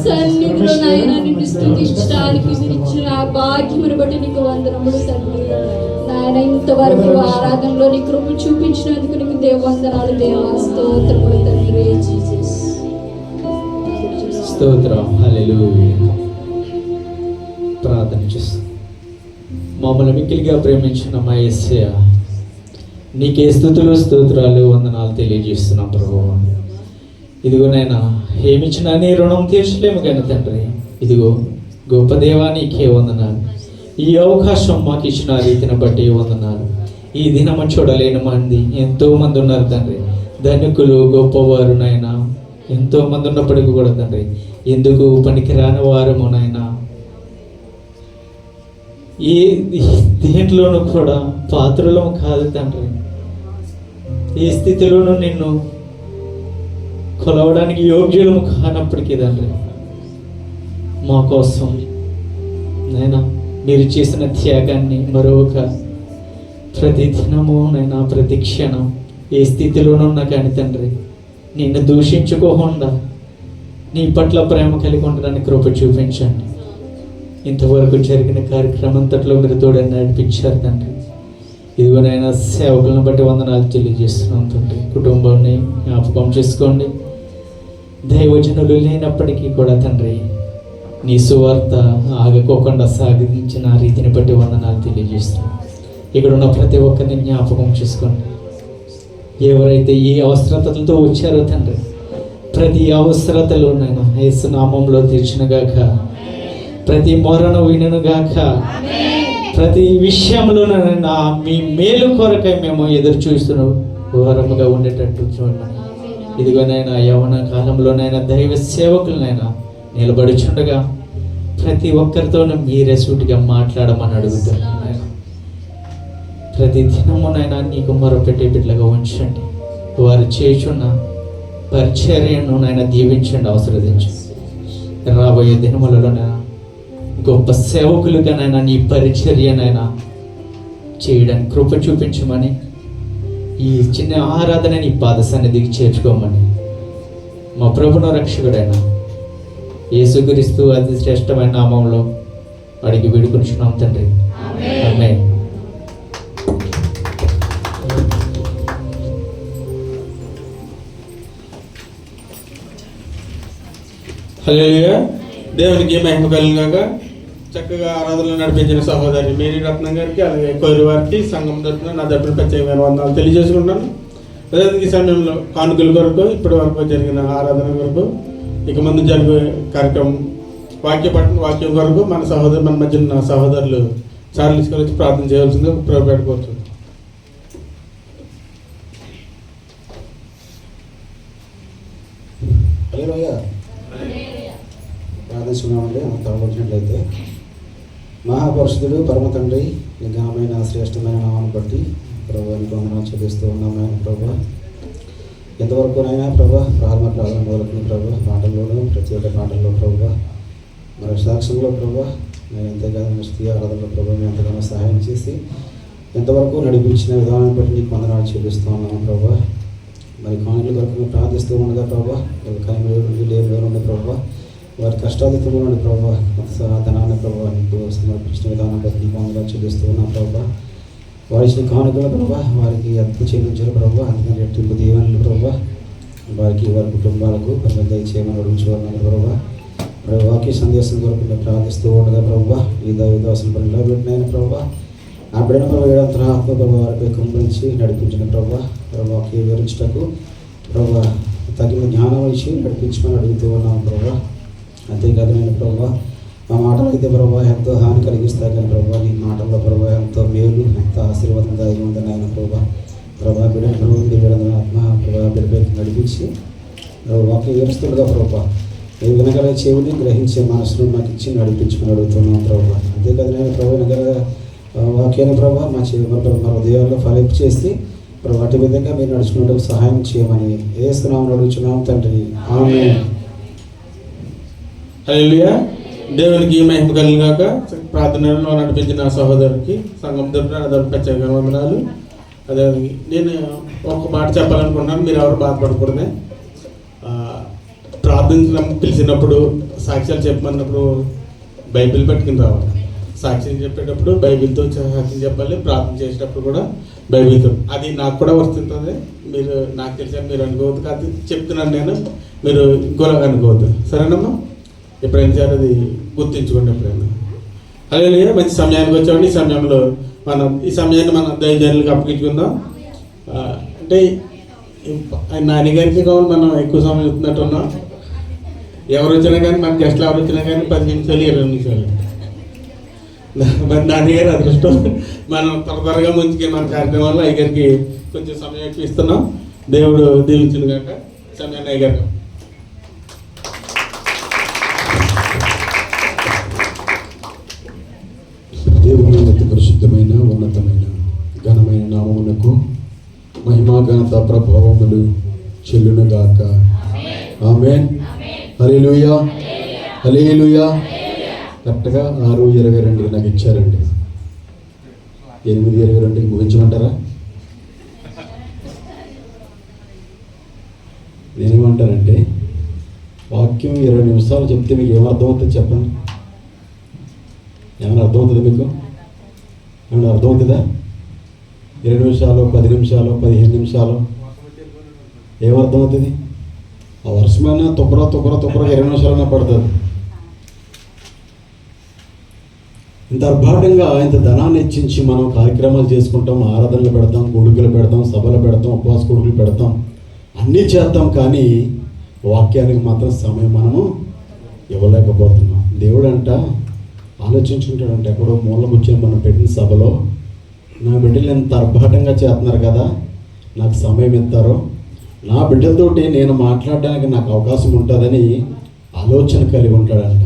సన్నిధిలో నాయన నిన్ను స్తుతించడానికి మీరు ఇచ్చిన ఆ భాగ్యమును బట్టి నీకు వందనములు తండ్రి. నాయన ఇంతవరకు ఆరాధనలో నీ కృప చూపించినందుకు నీకు వందనాలు దేవా. స్తోత్రములు తండ్రి. జీసస్ స్తోత్రం. హల్లెలూయా. ప్రార్థన చేస్తాం. మమ్మల్ని మిక్కిలిగా ప్రేమించిన మా యేసయ్య, నీకే స్తుతులు స్తోత్రాలు వందనాలు తెలియజేస్తున్నాం ప్రభువా. ఇదిగోనైనా ఏమిచ్చినా నీ రుణం తీర్చలేము కానీ తండ్రి, ఇదిగో గొప్ప దేవా నీకే వందనాలు. ఈ అవకాశం మాకు ఇచ్చిన రీతిని బట్టి వందనాలు. ఈ దినము చూడలేని మంది ఎంతోమంది ఉన్నారు తండ్రి, ధనికులు గొప్పవారు నాయన ఎంతోమంది ఉన్నప్పటికీ కూడా తండ్రి, ఎందుకు పనికిరాని వారము నాయన ఈ దేంట్లోనూ కూడా పాత్రలం కాదు తండ్రి. ఈ స్థితిలోనూ నిన్ను కొలవడానికి యోగ్యులము కానప్పటికీ తండ్రి, మా కోసం నైనా మీరు చేసిన త్యాగాన్ని మరొక ప్రతి దినము నైనా ప్రతి క్షణం ఏ స్థితిలోనున్నా కానీ తండ్రి, నిన్ను దూషించుకోకుండా నీ పట్ల ప్రేమ కలిగి ఉండడానికి కృప చూపించండి. ఇంతవరకు జరిగిన కార్యక్రమం అంతట్లో మీరు తోడని నడిపించారు తండ్రి. ఇదిగోనైనా సేవకులను బట్టి వందనాలు తెలియజేస్తున్నాం తండ్రి. కుటుంబాన్ని జ్ఞాపకం చేసుకోండి. దైవజనులు లేనప్పటికీ కూడా తండ్రి, నీ సువార్త ఆగకోకుండా సాగించిన రీతిని బట్టి వందనాలు తెలియజేస్తున్నాం. ఇక్కడ ఉన్న ప్రతి ఒక్కరిని జ్ఞాపకం చేసుకోండి. ఎవరైతే ఏ అవసరతలతో వచ్చారో తండ్రి, ప్రతి అవసరతలోనైనా యేసు నామంలో తీర్చినగాక, ప్రతి మొరను వినుగాక, ప్రతి విషయంలోనైనా మీ మేలు కొరకై మేము ఎదురు చూస్తున్న ఘోరముగా ఉండేటట్టు చూడమని. ఇదిగోనైనా యవన కాలంలోనైనా దైవ సేవకులనైనా నిలబడుచుండగా ప్రతి ఒక్కరితోనూ మీరే సూటిగా మాట్లాడమని అడుగుతున్నాను. ప్రతి దినమునైనా నీకు మొరపెట్టే బిడ్డలుగా ఉంచండి. వారు చేయుచున్న పరిచర్యను నాయన దీవించండి, ఆశీర్వదించండి. రాబోయే దినములలోనైనా గొప్ప సేవకులుగానైనా నీ పరిచర్యనైనా చేయడానికి కృప చూపించమని, ఈ చిన్న ఆరాధన నీ పాద సన్నిధికి చేర్చుకోమని మా ప్రభును రక్షకుడైన యేసుక్రీస్తు అతి శ్రేష్టమైన నామంలో అడిగి వేడుకొనుచున్నాం తండ్రి. ఆమేన్. హల్లెలూయా. దేవునికి మహిమ కలుగుగాక. చక్కగా ఆరాధనలు నడిపించిన సహోదరి మేరీ రత్నం గారికి, అలాగే కోరి వారికి సంఘం తరపున నా తరపున ప్రత్యేకమైన వందనాలు తెలియజేసుకుంటున్నాను. అదేవిధంగా ఈ సమయంలో కానుకల కొరకు, ఇప్పటి వరకు జరిగిన ఆరాధన కొరకు, ఇక ముందు జరిగే కార్యక్రమం వాక్యం కొరకు మన మధ్య ఉన్న సహోదరులు చార్లెస్ గారు వచ్చి ప్రార్థన చేయవలసిందిగా ప్రభు పెట్టుకోవచ్చు. ప్రార్థిస్తున్నామండి. తరలించినట్లయితే, మహాపరిశుద్ధుడు పరమ తండ్రి, నీ ఘనమైన శ్రేష్టమైన నామాన్ని బట్టి ప్రభువానికి వందనాలు చెల్లిస్తూ ఉన్నాము. ప్రభు ఎంతవరకునైనా ప్రభు ప్రార్థన మొదలుకుని ప్రభు పాటల్లోనూ ప్రతి ఒక్క పాటల్లో ప్రభు మరి సాక్ష్యంలో ప్రభు నేను ఎంతగానో స్థితి ఆరాధనలో ప్రభు మేము ఎంతగానో సహాయం చేసి ఎంతవరకు నడిపించిన విధానాన్ని బట్టి నీకు వందనాలు చెల్లిస్తూ ఉన్నాము. ప్రభు మరి కానుకల కొరకు ప్రార్థిస్తూ ఉండగా ప్రభు లేని ప్రభు వారి కష్టాధితంలో ఉండి ప్రభు ధనాన్ని ప్రభు నీకు సమర్పించిన విధానం బట్టి నీకు వందనాలు చెల్లిస్తూ ఉన్నాం. ప్రభు వారి ఇచ్చిన కానుకలు ప్రభు వారికి ఎంత చెల్లించారు ప్రభు, అందుకని రెట్టింపు దీవెనలు ప్రభు వారికి వారి కుటుంబాలకు దయచేయమని అడుగుచున్నాను. ప్రభు మరి వాక్య సందేశం కొరకు మేము ప్రార్థిస్తూ ఉండగా ప్రభు ఈ దైవదాసుల పనిలో పెట్టిన ప్రభు ఆ బిడ్డ ప్రభు ఏడంతర ఆత్మ ప్రభు వారిపై కుమరించి నడిపించిన ప్రభు వాక్య వివరించటకు ప్రభు తగిన జ్ఞానం ఇచ్చి నడిపించమని అడుగుతూ ఉన్నాం. ప్రభు అంతేకాదు నేను ప్రభు మా మాటలు అయితే ప్రభు ఎంతో హాని కలిగిస్తాయి కానీ ప్రభు నీ మాటల్లో ప్రభు ఎంతో మేలు ఎంతో ఆశీర్వాదం దాగి ఉందని ఆయన ప్రభా బిడ్డ ప్రభు ఆత్మ ప్రభా బిడ్డపై నడిపించి వాక్యం వివరిస్తుండగా ప్రభు ఏ వినగల చెవిని గ్రహించే మనసును నాకు ఇచ్చి నడిపించుకుని అడుగుతున్నాం. ప్రభు అంతేకాదు నేను ప్రభు వినగల వాక్యాన్ని ప్రభు మా మా హృదయాల్లో ఫలింపు చేసి ప్రభు అటు విధంగా మీరు నడుచుకునేందుకు సహాయం చేయమని ఏస్తున్నామని అడుగుతున్నాం తండ్రి. ఆమేన్. హల్లెలూయా. దేవునికి మహిమ కలుగుగాక. ప్రార్థనలో నడిపించిన సహోదరునికి సంఘం తరపున ప్రత్యేక వందనాలు. అదే నేను ఒక మాట చెప్పాలనుకున్నాను, మీరు ఎవరు బాధపడకూడదే. ప్రార్థన ప్రార్థన పిలిచినప్పుడు సాక్ష్యాలు చెప్పమన్నప్పుడు బైబిల్ పట్టుకుని రావాలి. సాక్ష్యం చెప్పేటప్పుడు బైబిల్తో సాక్ష్యం చెప్పాలి. ప్రార్థన చేసేటప్పుడు కూడా బైబిల్తో. అది నాకు కూడా వస్తుంటుంది. మీరు నాకు తెలిసాను, మీరు అనుకోవద్దు. కాదు చెప్తున్నాను నేను, మీరు ఇంకోలాగా అనుకోవద్దు. సరేనమ్మా? ఎప్పుడైనా సరే అది గుర్తించుకోండి. ఎప్పుడైనా అలాగే మంచి సమయానికి వచ్చామండి. ఈ సమయాన్ని మనం దైవజనులకు అప్పగించుకుందాం. అంటే నాన్నగారికి కావాలి, మనం ఎక్కువ సమయం ఇస్తున్నట్టు ఉన్నాం. ఎవరు వచ్చినా కానీ మన గెస్ట్లు ఎవరు వచ్చినా కానీ 10 నిమిషాలు 20 నిమిషాలు మరి నాన్నగారు అదృష్టం. మనం త్వరగా ముందుకి మన కార్యక్రమాల్లో అయ్యగారికి కొంచెం సమయం ఎక్కువ ఇస్తున్నాం. దేవుడు దీవించింది కనుక సమయాన్ని అయ్యగారు. దేవుని అతి పరిశుద్ధమైన ఉన్నతమైన ఘనమైన నామమునకు మహిమా ఘనత ప్రభావములు చెల్లునుగాక. ఆమేన్. హల్లెలూయా, హల్లెలూయా. కరెక్ట్గా 6:22 నాకు ఇచ్చారండి. 8:22 ముగించమంటారా? నేనేమంటానంటే వాక్యం 20 నిమిషాలు చెప్తే మీకు ఏమర్థమవుతుంది చెప్పండి. ఏమైనా అర్థమవుతుంది మీకు? ఏమైనా అర్థమవుతుందా? 20 నిమిషాలు, 10 నిమిషాలు, 15 నిమిషాలు ఏమర్థమవుతుంది? ఆ వర్షమైనా తుప్పర 20 నిమిషాలైనా పడుతుంది. ఇంత అర్భాటంగా ఇంత ధనాన్ని హెచ్చించి మనం కార్యక్రమాలు చేసుకుంటాం, ఆరాధనలు పెడతాం, కొడుకులు పెడతాం, సభలు పెడతాం, ఉపవాస కొడుకులు పెడతాం, అన్నీ చేస్తాం. కానీ వాక్యానికి మాత్రం సమయం మనము ఇవ్వలేకపోతున్నాం. దేవుడు అంట ఆలోచించుకుంటాడంటే ఎక్కడో మూల కూర్చొని మనం పెట్టిన సభలో నా బిడ్డలు ఎంత అర్భాటంగా చేస్తున్నారు కదా, నాకు సమయం ఇస్తారో, నా బిడ్డలతోటి నేను మాట్లాడడానికి నాకు అవకాశం ఉంటుందని ఆలోచన కలిగి ఉంటాడంట.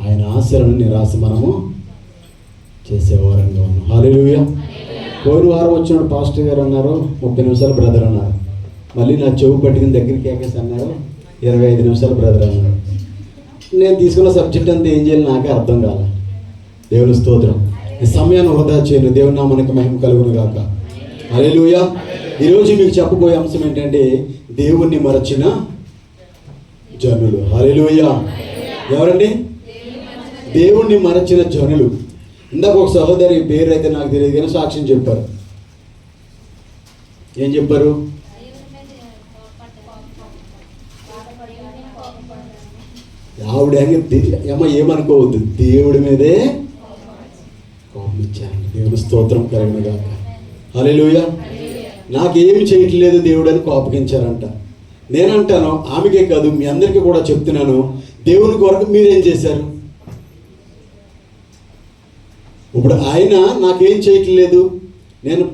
ఆయన ఆశలను నిరాశ మనము చేసేవారంగా ఉన్నాం. హల్లెలూయా. పోయిన వారం వచ్చినప్పుడు పాస్టర్ గారు అన్నారు 30 నిమిషాలు బ్రదర్ అన్నారు. మళ్ళీ నా చెవు పట్టుకుని దగ్గరికి ఎక్కేసి అన్నారు 25 నిమిషాలు బ్రదర్ అన్నారు. నేను తీసుకున్న సబ్జెక్ట్ అంతా ఏం చేయాలి నాకే అర్థం కాలే. దేవుని స్తోత్రం. ఈ సమయాన్ని వృధా చేయను. దేవుని నామానికి మహిమ కలుగును గాక. హల్లెలూయా. ఈరోజు మీకు చెప్పబోయే అంశం ఏంటంటే దేవుణ్ణి మరచిన జనులు. హల్లెలూయా. ఎవరండి? దేవుణ్ణి మరచిన జనులు. ఇందాక ఒక సహోదరి పేరు అయితే నాకు తెలియదు కానీ సాక్ష్యం చెప్పారు. ఏం చెప్పారు? ఆవిడ ఏమనుకోవద్దు, దేవుడి మీదే కోపించాను. దేవుని స్తోత్రం కలుగును గాక. హల్లెలూయా. నాకేమి చేయట్లేదు దేవుడు అని కోపగించారంట. నేనంటాను ఆమెకే కాదు మీ అందరికీ కూడా చెప్తున్నాను, దేవుని కొరకు మీరేం చేశారు? ఇప్పుడు ఆయన నాకేం చేయట్లేదు, నేను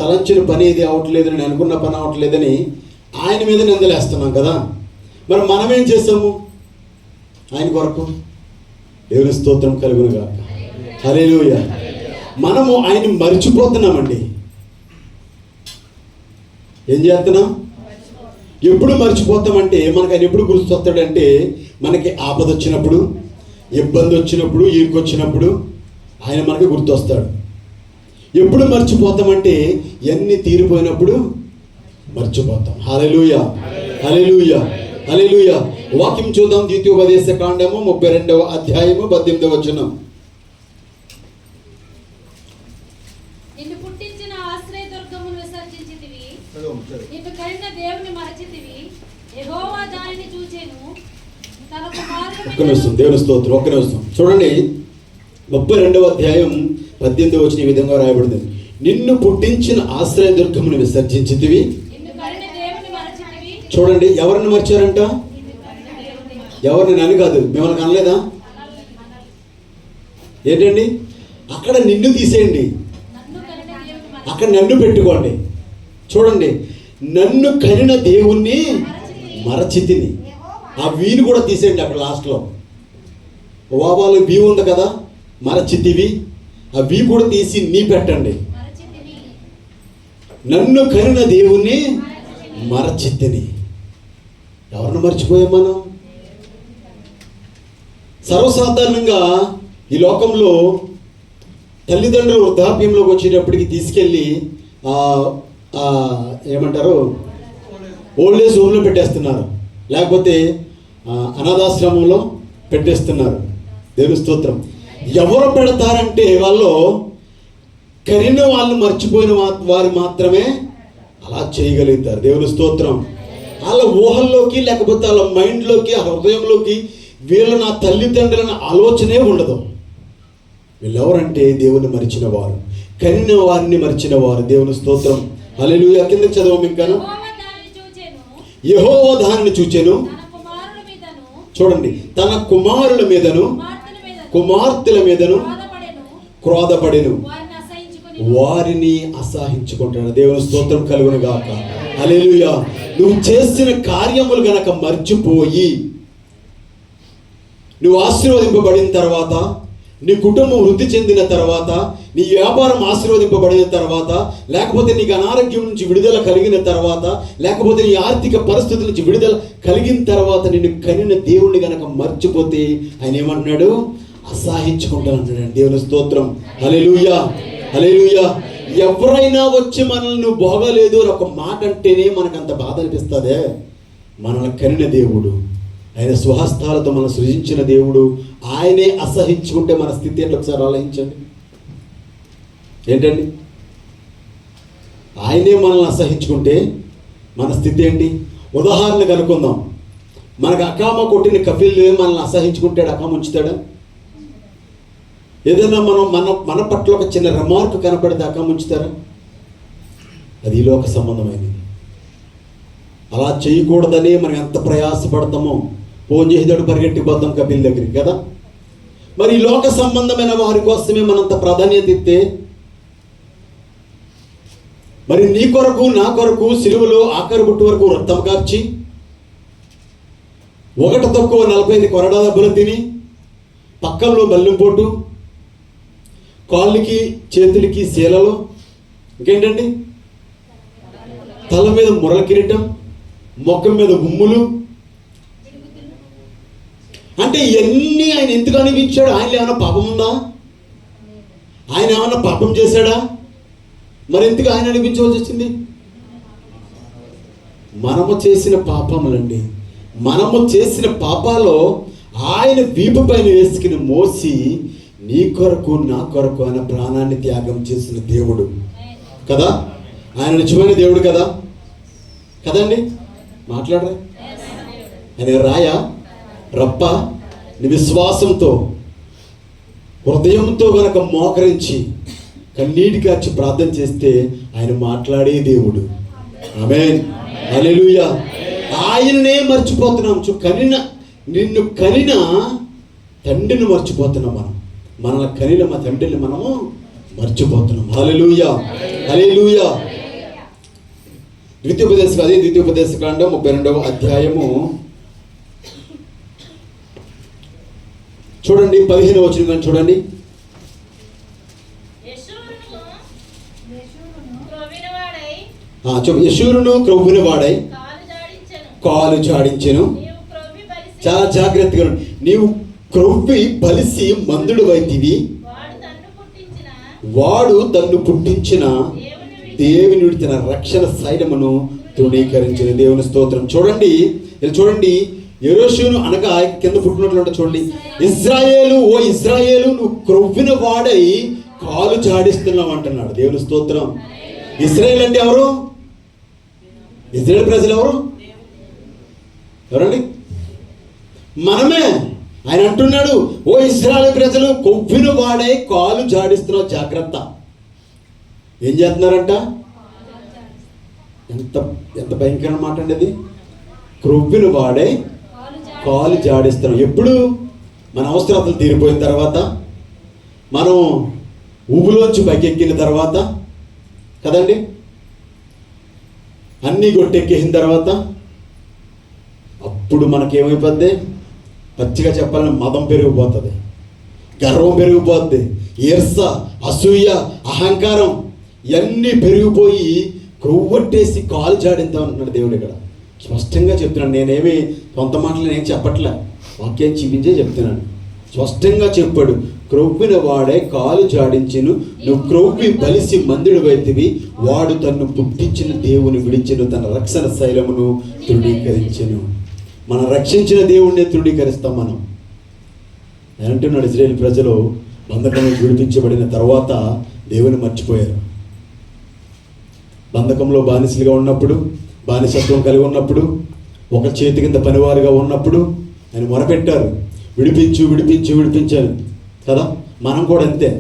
తలంచిన పని ఇది అవ్వట్లేదు, నేను అనుకున్న పని అవ్వట్లేదని ఆయన మీద నిందలేస్తున్నాం కదా. మరి మనం ఏం చేసాము ఆయన కొరకు? దేవుని స్తోత్రం కలుగును గాక. హల్లెలూయా. మనము ఆయన మర్చిపోతున్నామండి. ఏం చేస్తున్నాం? ఎప్పుడు మర్చిపోతామంటే మనకు ఆయన ఎప్పుడు గుర్తొస్తాడంటే మనకి ఆపద వచ్చినప్పుడు, ఇబ్బంది వచ్చినప్పుడు, ఇరుకొచ్చినప్పుడు ఆయన మనకి గుర్తొస్తాడు. ఎప్పుడు మర్చిపోతామంటే ఎన్ని తీరిపోయినప్పుడు మర్చిపోతాం. హల్లెలూయా, హల్లెలూయా, హల్లెలూయా. వాక్యం చూద్దాం. ద్వితీయోపదేశ కాండము 32వ అధ్యాయము 18వ వచనం. నిన్ను పుట్టించిన ఆశ్రయదుర్గమును విసర్జించితివి, నిన్ను కనిన దేవుని మరచితివి. యెహోవా దానిని చూచెను, తన కుమారుని ఒక్క నిమిషం. దేవుని స్తోత్రం. ఒక్క నిమిషం చూడండి. 32వ అధ్యాయం 18వ వచనం ఈ విధంగా రాయబడింది. నిన్ను పుట్టించిన ఆశ్రయదుర్గమును విసర్జించితివి. చూడండి, ఎవరిని మర్చారంట? ఎవరిని? నన్ను కాదు. మిమ్మల్ని కనలేదా? ఏంటండి? అక్కడ నిన్ను తీసేయండి, అక్కడ నన్ను పెట్టుకోండి. చూడండి, నన్ను కనిన దేవుణ్ణి మరచితిని. ఆ వీని కూడా తీసేయండి అక్కడ లాస్ట్లో. వాబాలు వీ ఉంది కదా, మరచితివి. ఆ వీ కూడా తీసి నీ పెట్టండి. నన్ను కనిన దేవుణ్ణి మరచితిని. ఎవరిని మర్చిపోయాం మనం? సర్వసాధారణంగా ఈ లోకంలో తల్లిదండ్రులు వృద్ధాప్యంలోకి వచ్చేటప్పటికి తీసుకెళ్ళి ఏమంటారు, ఓల్డ్ ఏజ్ హోమ్లో పెట్టేస్తున్నారు. లేకపోతే అనాథాశ్రమంలో పెట్టేస్తున్నారు. దేవుని స్తోత్రం. ఎవరు పెడతారంటే వాళ్ళు కరిన వాళ్ళు మర్చిపోయిన వారు మాత్రమే అలా చేయగలుగుతారు. దేవుని స్తోత్రం. వాళ్ళ ఊహల్లోకి లేకపోతే వాళ్ళ మైండ్లోకి ఆ హృదయంలోకి వీళ్ళు నా తల్లిదండ్రులను ఆలోచనే ఉండదు. వీళ్ళెవరంటే దేవుని మరిచిన వారు, కనిన వారిని మరిచిన వారు. దేవుని స్తోత్రం. హల్లెలూయా. కింద చదవం ఇంకా. యెహోవా దానిని చూచెను. చూడండి, తన కుమారుల మీదను కుమార్తెల మీదను క్రోధపడెను, వారిని అసహించుకుంటాడు. దేవుని స్తోత్రం కలుగును గాక. హల్లెలూయా. నువ్వు చేసిన కార్యములు గనక మర్చిపోయి నువ్వు ఆశీర్వదింపబడిన తర్వాత, నీ కుటుంబం వృద్ధి చెందిన తర్వాత, నీ వ్యాపారం ఆశీర్వదింపబడిన తర్వాత, లేకపోతే నీకు అనారోగ్యం నుంచి విడుదల కలిగిన తర్వాత, లేకపోతే నీ ఆర్థిక పరిస్థితుల నుంచి విడుదల కలిగిన తర్వాత నిన్ను కనిన దేవుణ్ణి గనక మర్చిపోతే ఆయన ఏమంటున్నాడు? అసహించుకుంటాను అంటున్నాడు. దేవుని స్తోత్రం. హల్లెలూయా. హల్లెలూయా. ఎవరైనా వచ్చి మనల్ని నువ్వు బాగోలేదు అని ఒక మాట అంటేనే మనకు అంత బాధ అనిపిస్తుందే. మనల్ని కనిన దేవుడు, ఆయన స్వహస్తాలతో మనం సృజించిన దేవుడు, ఆయనే అసహించుకుంటే మన స్థితి ఏంటి ఒకసారి ఆలోచించండి. ఏంటండి? ఆయనే మనల్ని అసహించుకుంటే మన స్థితి ఏంటి? ఉదాహరణ కనుక్కుందాం. మనకు అకామ కొట్టిన కపిల్ మనల్ని అసహించుకుంటాడు? అకామ ఉంచుతాడా? ఏదైనా మన పట్ల ఒక చిన్న రిమార్క్ కనపడితే అకామ ఉంచుతారా? అది ఈ లోక సంబంధమైనది. అలా చేయకూడదని మనం ఎంత ప్రయాసపడతామో, ఫోన్ చేసేదాడు పరిగెట్టిపోతాం కపిల్ దగ్గరికి కదా. మరి ఈ లోక సంబంధమైన వారి కోసమే మనంత ప్రాధాన్యత ఇస్తే, మరి నీ కొరకు నా కొరకు సిలువలో ఆఖరి బుట్టు వరకు రక్తం కార్చి, ఒకటి తక్కువ 45 కొరడా దెబ్బలు తిని, పక్కల్లో బల్లెం పోటు, కాళ్ళకి చేతులకి శీలలు, ఇంకేంటండి తల మీద మురళ కిరీటం, మొఖం మీద గుమ్ములు, అంటే ఇవన్నీ ఆయన ఎందుకు అనిపించాడు? ఆయనలో ఏమైనా పాపం ఉందా? ఆయన ఏమన్నా పాపం చేశాడా? మరి ఎందుకు ఆయన అనిపించవలసి వచ్చింది? మనము చేసిన పాపములండి. మనము చేసిన పాపాలో ఆయన వీపు పైన వేసుకుని మోసి నీ కొరకు నా కొరకు ఆయన ప్రాణాన్ని త్యాగం చేసిన దేవుడు కదా. ఆయన నిజమైన దేవుడు కదా. కదండి? మాట్లాడరా? ఆయన రాయా రప్ప? నీ విశ్వాసంతో హృదయంతో గనక మోకరించి కన్నీటి కార్చి ప్రార్థన చేస్తే ఆయన మాట్లాడే దేవుడు. ఆమేన్. హల్లెలూయా. ఆయననే మర్చిపోతున్నాం. నిన్ను కనిన తండ్రిని మర్చిపోతున్నాం. మనల్ని కనిన మా తండ్రిని మనము మర్చిపోతున్నాం. హల్లెలూయా. హల్లెలూయా. ద్వితీయోపదేశకాండం 32వ అధ్యాయము చూడండి, 15వ వచనం చూడండి. యెషూరును క్రొవ్విన వాడై కాలు జాడించెను. చాలా జాగ్రత్తగా నీవు క్రొవ్వి బలిసి మందుడు వైతివి, వాడు తన్ను పుట్టించిన దేవుని విడిచిన రక్షణ సైన్యమును తృణీకరించిన. దేవుని స్తోత్రం. చూడండి యెహోషువను అనగా కింద పుట్టినట్లు చూడండి. ఇశ్రాయేలు, ఓ ఇశ్రాయేలు, నువ్వు క్రొవ్విన వాడై కాలు జాడిస్తున్నావు అంటున్నాడు. దేవుని స్తోత్రం. ఇశ్రాయేల్ అంటే ఎవరు? ఇశ్రాయేల్ ప్రజలు ఎవరండి? మనమే. ఆయన అంటున్నాడు, ఓ ఇశ్రాయేల్ ప్రజలు, కొవ్విన వాడై కాలు జాడిస్తున్నావు, జాగ్రత్త. ఏం చేస్తున్నారంట? ఎంత భయంకరమైన మాట అండి అది. క్రొవ్విన వాడై కాలు జాడిస్తున్నాం. ఎప్పుడు? మన అవసరాలు తీరిపోయిన తర్వాత, మనం ఊబులోంచి పైకెక్కిన తర్వాత కదండి, అన్నీ గొట్టెక్కేసిన తర్వాత అప్పుడు మనకేమైపోద్ది? పచ్చిగా చెప్పాలని మదం పెరిగిపోతుంది, గర్వం పెరిగిపోద్ది, ఈర్ష, అసూయ, అహంకారం ఇవన్నీ పెరిగిపోయి క్రొవ్వొట్టేసి కాలు జాడిద్దాం అంటున్నాడు దేవుడు. ఇక్కడ స్పష్టంగా చెప్తున్నాను. నేనేమి సొంత మాటలు నేను చెప్పట్లే, వాక్యం చూపించే చెప్తున్నాను. స్పష్టంగా చెప్పాడు, క్రొవ్విన వాడే కాలు జాడించెను, నువ్వు క్రొవ్వి బలిసి మందుడు వైతివి, వాడు తన్ను పుట్టించిన దేవుని విడిచెను, తన రక్షణ శైలమును తృణీకరించెను. మనం రక్షించిన దేవుణ్ణి తృణీకరిస్తాం. మనం అంటున్నాడు, ఇశ్రాయేలు ప్రజలు బంధకం నుంచి విడిపించబడిన తర్వాత దేవుని మర్చిపోయారు. బంధకంలో బానిసలుగా ఉన్నప్పుడు, బానిసత్వం కలిగి ఉన్నప్పుడు, ఒక చేతి కింద పనివారుగా ఉన్నప్పుడు ఆయన మొరపెట్టారు, విడిపించు విడిపించు విడిపించాను కదా. మనం కూడా అంతే,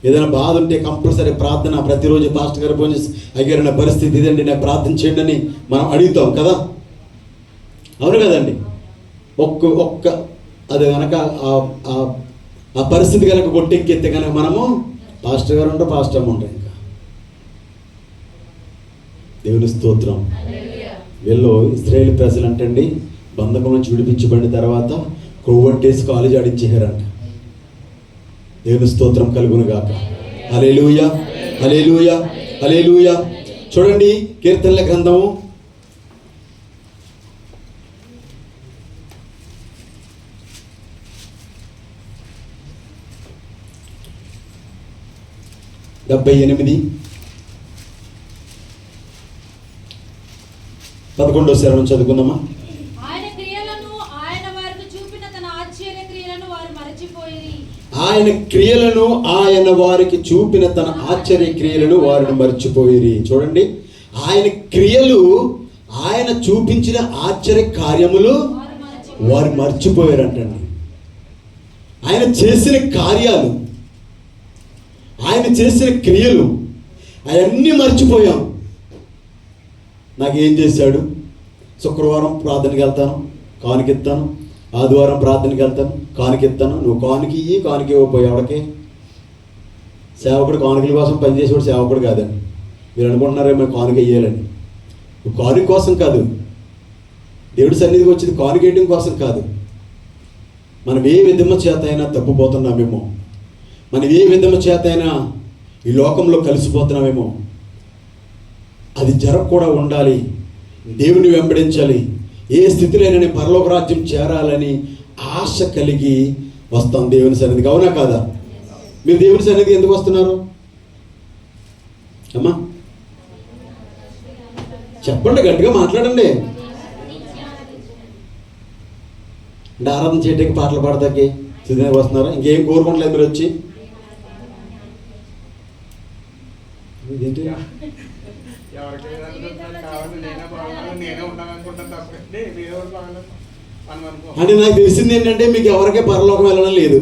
ఏదైనా బాధ ఉంటే కంపల్సరీ ప్రార్థన ప్రతిరోజు పాస్టర్ గారు ఫోన్ చేసి, అయ్యారు నా పరిస్థితి ఇదండి, నాకు ప్రార్థన చేయండి అని మనం అడుగుతాం కదా. అవును కదండి. ఒక్క అది కనుక ఆ పరిస్థితి కనుక కొట్టెక్కితే కనుక మనము పాస్టర్ గారు ఉంటాం, పాస్టర్ ఉంటాం. ఇంకా దేవుని స్తోత్రం. వీళ్ళు ఇశ్రాయేలు ప్రజలు అంటండి బంధకం నుంచి విడిపించబడిన తర్వాత కొవ్వొట్టేసి కాలేజీ ఆడించేశారంట. దేవుని స్తోత్రం కలుగును గాక. హల్లెలూయా, హల్లెలూయా, హల్లెలూయా. చూడండి కీర్తనల గ్రంథము 78 11వ శరణం చదువుకుందామా. ఆయన క్రియలను ఆయన వారికి చూపిన తన ఆశ్చర్య క్రియలను వారు మరచిపోయి. ఆయన క్రియలను ఆయన వారికి చూపిన తన ఆశ్చర్య క్రియలను వారిని మర్చిపోయిరి. చూడండి, ఆయన క్రియలు, ఆయన చూపించిన ఆశ్చర్య కార్యములు వారు మర్చిపోయారంటండి. ఆయన చేసిన కార్యాలు, ఆయన చేసిన క్రియలు అవన్నీ మర్చిపోయాం. నాకేం చేశాడు? శుక్రవారం ప్రార్థనకి వెళ్తాను, కానుకెత్తాను. ఆదివారం ప్రార్థనకి వెళ్తాను, కానుకెత్తాను. నువ్వు కానుకి ఇవ్వకపోయి ఎవరికి? సేవకుడు కానుకల కోసం పనిచేసేవాడు సేవకుడు కాదండి. మీరు అనుకుంటున్నారేమో కానుక ఇయ్యాలని. నువ్వు కానుక కోసం కాదు, దేవుడి సన్నిధికి వచ్చేది కానుకేయడం కోసం కాదు. మనం ఏ విధమ చేత అయినా తప్పిపోతున్నామేమో, మనం ఏ విధమ చేత అయినా ఈ లోకంలో కలిసిపోతున్నామేమో. అది జరగకుండా ఉండాలి, దేవుని వెంబడించాలి, ఏ స్థితిలో నేను పరలోక రాజ్యం చేరాలని ఆశ కలిగి వస్తాం దేవుని సన్నిధికి. అవునా కాదా? మీరు దేవుని సన్నిధికి ఎందుకు వస్తున్నారు అమ్మా? చెప్పండి, గట్టిగా మాట్లాడండి. అంటే ఆరాధన చేయడానికి, పాటలు పాడతాకి సిద్ధంగా వస్తున్నారా? ఇంకేం కోరుకోవట్లేదు మీరు వచ్చి? ఇదేంటి? అంటే నాకు తెలిసింది ఏంటంటే మీకు ఎవరికే పరలోకం వెళ్ళడం లేదు.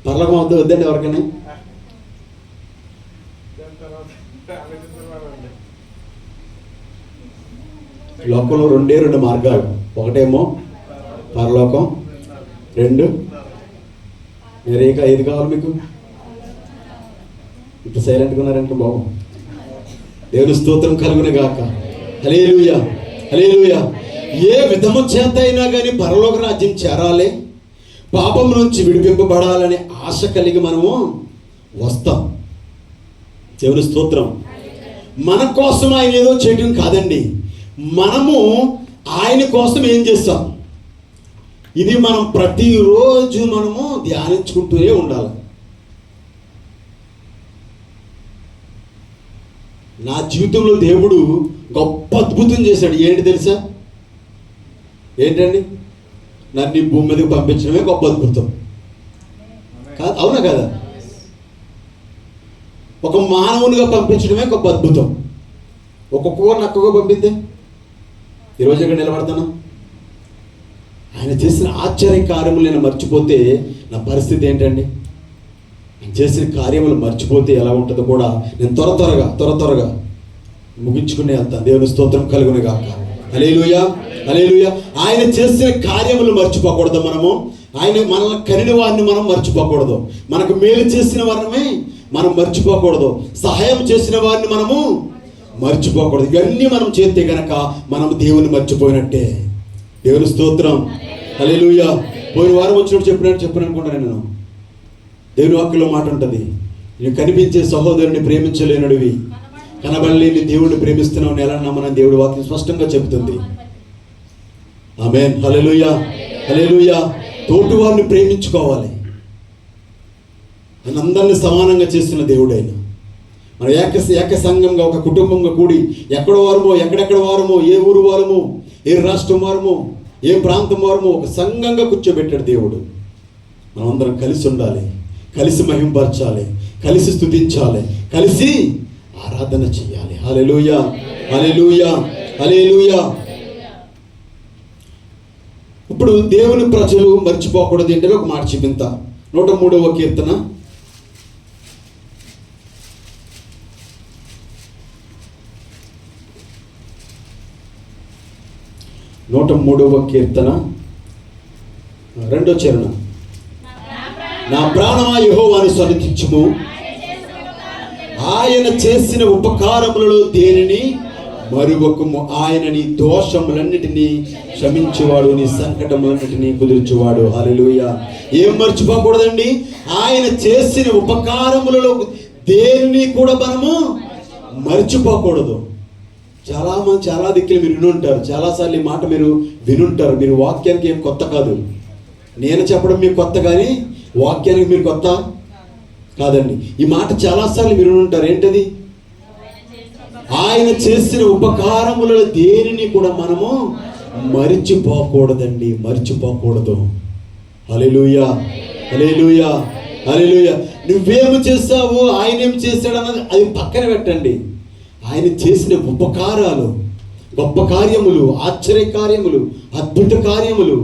పరలోకం వద్దండి ఎవరికైనా. లోకంలో రెండు మార్గాలు. ఒకటేమో పరలోకం, రెండు ఏది కావాలి మీకు? ఇప్పుడు సైలెంట్గా ఉన్నారంటే బాబు. దేవుని స్తోత్రం కలుగును గాక. హల్లెలూయా, హల్లెలూయా. ఏ విధము చేత అయినా కానీ పరలోక రాజ్యం చేరాలి, పాపం నుంచి విడిపింపబడాలనే ఆశ కలిగి మనము వస్తాం. దేవుని స్తోత్రం. మన కోసం ఆయన ఏదో చేయడం కాదండి, మనము ఆయన కోసం ఏం చేస్తాం? ఇది మనం ప్రతిరోజు మనము ధ్యానించుకుంటూనే ఉండాలి. నా జీవితంలో దేవుడు గొప్ప అద్భుతం చేశాడు. ఏంటి తెలుసా? ఏంటండి? నన్ను ఈ భూమి మీదకి పంపించడమే గొప్ప అద్భుతం కాదు? అవునా కదా? ఒక మానవునిగా పంపించడమే గొప్ప అద్భుతం. ఒక్కొక్క నక్కగా పంపితే ఈరోజు ఇక్కడ నిలబడతాను. ఆయన చేసిన ఆశ్చర్య కార్యములు నేను మర్చిపోతే నా పరిస్థితి ఏంటండి? ఆయన చేసిన కార్యములు మర్చిపోతే ఎలా ఉంటుందో కూడా నేను త్వరగా ముగించుకునే వెళ్తాను. దేవుని స్తోత్రం కలుగును గాక. హల్లెలూయా, హల్లెలూయా. ఆయన చేసిన కార్యములు మర్చిపోకూడదు మనము. ఆయన మనల్ని కనిన వారిని మనం మర్చిపోకూడదు. మనకు మేలు చేసిన వారిని మనం మర్చిపోకూడదు. సహాయం చేసిన వారిని మనము మర్చిపోకూడదు. ఇవన్నీ మనం చేస్తే కనుక మనం దేవుని మర్చిపోయినట్టే. దేవుని స్తోత్రం, హల్లెలూయా. పోయిన వారం వచ్చినప్పుడు చెప్పినట్టు అనుకుంటాను నేను. దేవుని వాక్యంలో మాట ఉంటుంది, నేను కనిపించే సహోదరుని ప్రేమించలేనుడివి, కనబడలేని దేవుడిని ప్రేమిస్తున్నావు ఎలా నమ్మనని దేవుడి వాక్యం స్పష్టంగా చెబుతుంది. ఆమేన్, హల్లెలూయా, హల్లెలూయా. తోటి వారిని ప్రేమించుకోవాలి. ఆయన అందరినీ సమానంగా చేస్తున్న దేవుడు. ఆయన మనం ఏక సంఘంగా ఒక కుటుంబంగా కూడి ఎక్కడో వారమో ఎక్కడెక్కడ వారమో ఏ ఊరు వారమో ఏ రాష్ట్రం వారమో ఏ ప్రాంతం వారమో ఒక సంఘంగా కూర్చోబెట్టాడు దేవుడు. మనమందరం కలిసి ఉండాలి, కలిసి మహింపరచాలి, కలిసి స్తుతించాలి, కలిసి ఆరాధన చేయాలి. హల్లెలూయా, హల్లెలూయా, హల్లెలూయా. ఇప్పుడు దేవుని ప్రజలు మర్చిపోకూడదు ఏంటంటే ఒక మాట చెప్పింత 103వ కీర్తన 103వ కీర్తన 2వ చరణం. నా ప్రాణమా యెహోవాను స్తుతించుము, ఆయన చేసిన ఉపకారములలో దేనిని మరువకుము. ఆయన నీ దోషములన్నిటినీ క్షమించువాడు, నీ సంకటములన్నిటినీ కుదుర్చువాడు. హల్లెలూయా. ఏం మర్చిపోకూడదండి? ఆయన చేసిన ఉపకారములలో దేనిని కూడా మనము మర్చిపోకూడదు. చాలా దిక్కులు మీరు వినుంటారు, చాలాసార్లు ఈ మాట మీరు వినుంటారు. మీరు వాక్యానికి ఏం కొత్త కాదు, నేను చెప్పడం మీకు కొత్త, కానీ వాక్యానికి మీరు కొత్త కాదండి. ఈ మాట చాలాసార్లు మీరు వినుంటారు. ఏంటది? ఆయన చేసిన ఉపకారములలో దేనిని కూడా మనము మరిచిపోకూడదండి, మరిచిపోకూడదు. హల్లెలూయా, హల్లెలూయా, హల్లెలూయా. నువ్వేమి చేస్తావు, ఆయన ఏం చేశాడు అన్నది అది పక్కన పెట్టండి. ఆయన చేసిన ఉపకారాలు, గొప్ప కార్యములు, ఆశ్చర్య కార్యములు, అద్భుత కార్యములు.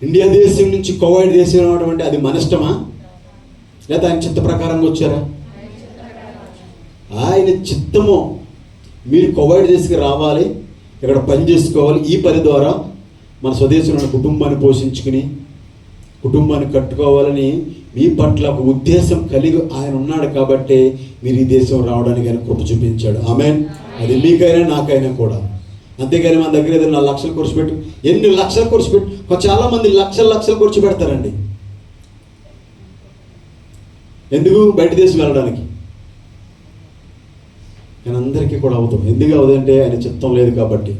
ఇండియా దేశం నుంచి కువైట్ దేశం రావడం అంటే అది మన ఇష్టమా, లేదా ఆయన చిత్త ప్రకారంగా వచ్చారా? ఆయన చిత్తము. మీరు కువైట్ దేశంకి రావాలి, ఇక్కడ పని చేసుకోవాలి. ఈ పని ద్వారా మన స్వదేశంలో కుటుంబాన్ని పోషించుకుని కుటుంబాన్ని కట్టుకోవాలని మీ పట్ల ఒక ఉద్దేశం కలిగి ఆయన ఉన్నాడు. కాబట్టి మీరు ఈ దేశం రావడానికి ఆయన కృప చూపించాడు. ఆమేన్. అది మీకైనా నాకైనా కూడా. అంతేగాని మన దగ్గర ఏదైనా 4 లక్షలు ఖర్చు పెట్టు, ఎన్ని లక్షలు ఖర్చు పెట్టు, చాలా మంది లక్షలు ఖర్చు పెడతారండి. ఎందుకు? బయట దేశం వెళ్ళడానికి. కానీ అందరికీ కూడా అవుతాం. ఎందుకు అవుదంటే ఆయన చిత్తం లేదు కాబట్టి.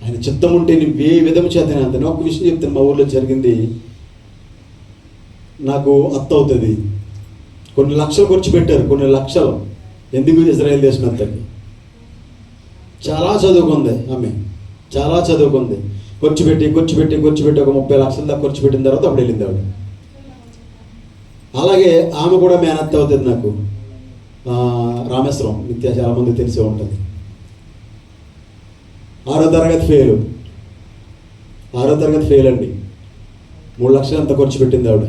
ఆయన చిత్తం ఉంటే నువ్వు ఏ విధము చేతనే అంత. ఒక విషయం చెప్తాను, మా ఊళ్ళో జరిగింది. నాకు అత్త అవుతుంది, కొన్ని లక్షలు ఖర్చు పెట్టారు, కొన్ని లక్షలు. ఎందుకు? ఇజ్రాయెల్ దేశం అంతకి. చాలా చదువుకుంది ఆమె, చాలా చదువుకుంది. ఖర్చు పెట్టి ఒక 30 లక్షల దాకా ఖర్చు పెట్టిన తర్వాత అప్పుడు వెళ్ళింది ఆవిడ. అలాగే ఆమె కూడా మేనత్త అవుతుంది నాకు. రామేశ్వరం, నిత్య చాలా మంది తెలిసే ఉంటుంది. 6వ తరగతి ఫెయిల్ అండి. 3 లక్షలు అంత ఖర్చు పెట్టింది ఆవిడ.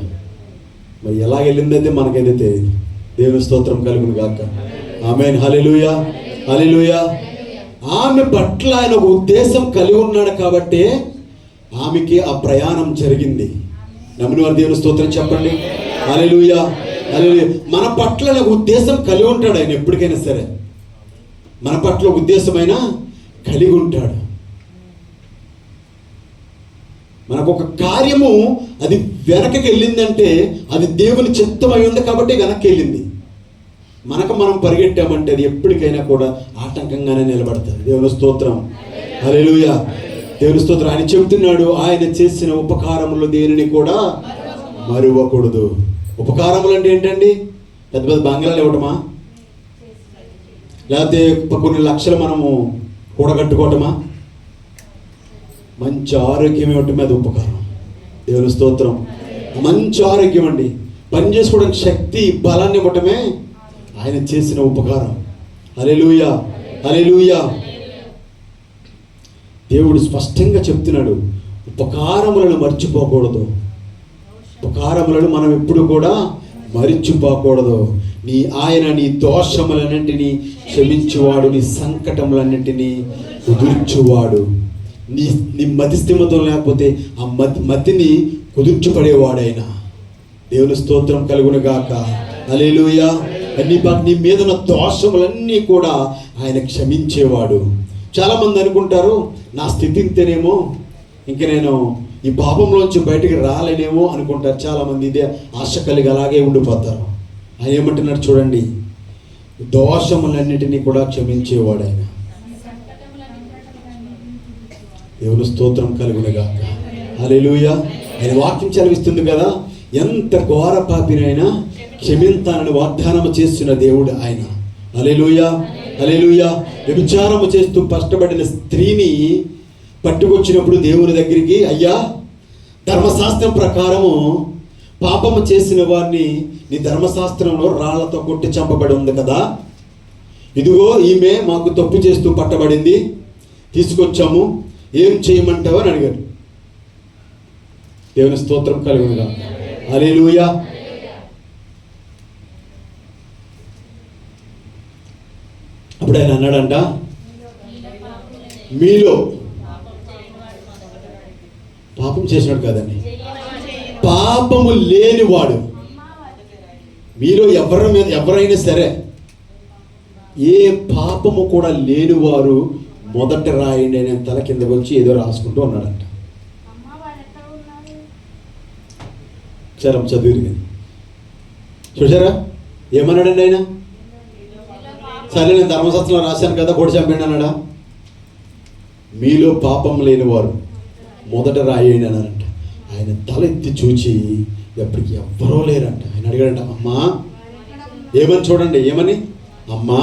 మరి ఎలా వెళ్ళిందైతే మనకైతే తెలియదు. దేవుని స్తోత్రం కలుగును గాక. ఆమేన్. హల్లెలూయా, హల్లెలూయా. ఆమె పట్ల ఆయన ఒక ఉద్దేశం కలిగి ఉన్నాడు కాబట్టి ఆమెకి ఆ ప్రయాణం జరిగింది. నమ్మిన వారు దేవుని స్తోత్రం చెప్పండి. హల్లెలూయా, హల్లెలూయా. మన పట్ల ఒక ఉద్దేశం కలిగి ఉంటాడు ఆయన. ఎప్పటికైనా సరే మన పట్ల ఒక ఉద్దేశమైనా కలిగి ఉంటాడు. మనకు ఒక కార్యము అది వెనకకి వెళ్ళిందంటే అది దేవుని చిత్తమై ఉంది కాబట్టి వెనక్కి వెళ్ళింది. మనం పరిగెట్టామంటే అది ఎప్పటికైనా కూడా ఆటంకంగానే నిలబడుతుంది. దేవుని స్తోత్రం, హల్లెలూయా, దేవుని స్తోత్రం. ఆయన చెబుతున్నాడు, ఆయన చేసిన ఉపకారములు దేనిని కూడా మరువకూడదు. ఉపకారములు అంటే ఏంటండి? పెద్ద పెద్ద బంగ్లాలు ఇవ్వటమా, లేకపోతే కొన్ని లక్షలు మనము కూడగట్టుకోవటమా? మంచి ఆరోగ్యం ఇవ్వటమే అది ఉపకారం. దేవుని స్తోత్రం. మంచి ఆరోగ్యం అండి, పని చేసుకోవడానికి శక్తి, బలాన్ని ఇవ్వటమే ఆయన చేసిన ఉపకారం. హల్లెలూయా, హల్లెలూయా. దేవుడు స్పష్టంగా చెప్తున్నాడు, ఉపకారములను మర్చిపోకూడదు. ఉపకారములను మనం ఎప్పుడు కూడా మరిచిపోకూడదు. ఆయన నీ దోషములన్నింటినీ క్షమించువాడు, నీ సంకటములన్నింటినీ కుదుర్చువాడు. నీ మతి స్థిమితం లేకపోతే ఆ మతిని కుదుర్చుపడేవాడైనా. దేవుని స్తోత్రం కలుగును గాక. హల్లెలూయా. నీ మీద ఉన్న దోషములన్నీ కూడా ఆయన క్షమించేవాడు. చాలామంది అనుకుంటారు, నా స్థితి ఇంతేనేమో, ఇంక నేను ఈ పాపంలోంచి బయటికి రాలేనేమో అనుకుంటారు. చాలామంది ఇదే ఆశ కలిగి అలాగే ఉండిపోతారు. ఆయన ఏమంటున్నాడు చూడండి, దోషములన్నిటినీ కూడా క్షమించేవాడు ఆయన. దేవుని స్తోత్రం కలుగునుగాక. హల్లెలూయా. ఆయన వాక్యం చదివిస్తుంది కదా, ఎంత ఘోర పాపినైనా క్షమింతానని వాగ్దానము చేస్తున్న దేవుడు ఆయన. హల్లెలూయా, హల్లెలూయా. వ్యభిచారము చేస్తూ కష్టపడిన స్త్రీని పట్టుకొచ్చినప్పుడు దేవుని దగ్గరికి, అయ్యా, ధర్మశాస్త్రం ప్రకారము పాపము చేసిన వారిని నీ ధర్మశాస్త్రంలో రాళ్లతో కొట్టి చంపబడి ఉంది కదా, ఇదిగో ఈమె మాకు తప్పు చేస్తూ పట్టబడింది, తీసుకొచ్చాము, ఏం చేయమంటావు అని అడిగాడు. దేవుని స్తోత్రం కలుగునుగా. హల్లెలూయా. అప్పుడు ఆయన అన్నాడంట, మీలో పాపం చేసినాడు కాదండి, పాపము లేనివాడు మీలో ఎవరైనా సరే, ఏ పాపము కూడా లేనివారు మొదట రాయండి అని తల కిందకి వచ్చి ఏదో రాసుకుంటూ ఉన్నాడంట. క్షరం చదువు చూసారా ఏమన్నాడండి ఆయన? సరే, నేను ధర్మశాస్త్రంలో రాశాను కదా, కొడి చంపండి అన్నాడా? మీలో పాపం లేనివారు మొదట రాయండి అన్నారంట. ఆయన తల ఎత్తి చూచి ఎప్పటికి ఎవ్వరూ లేరంట. ఆయన అడిగాడంట, అమ్మా ఏమని చూడండి, ఏమని, అమ్మా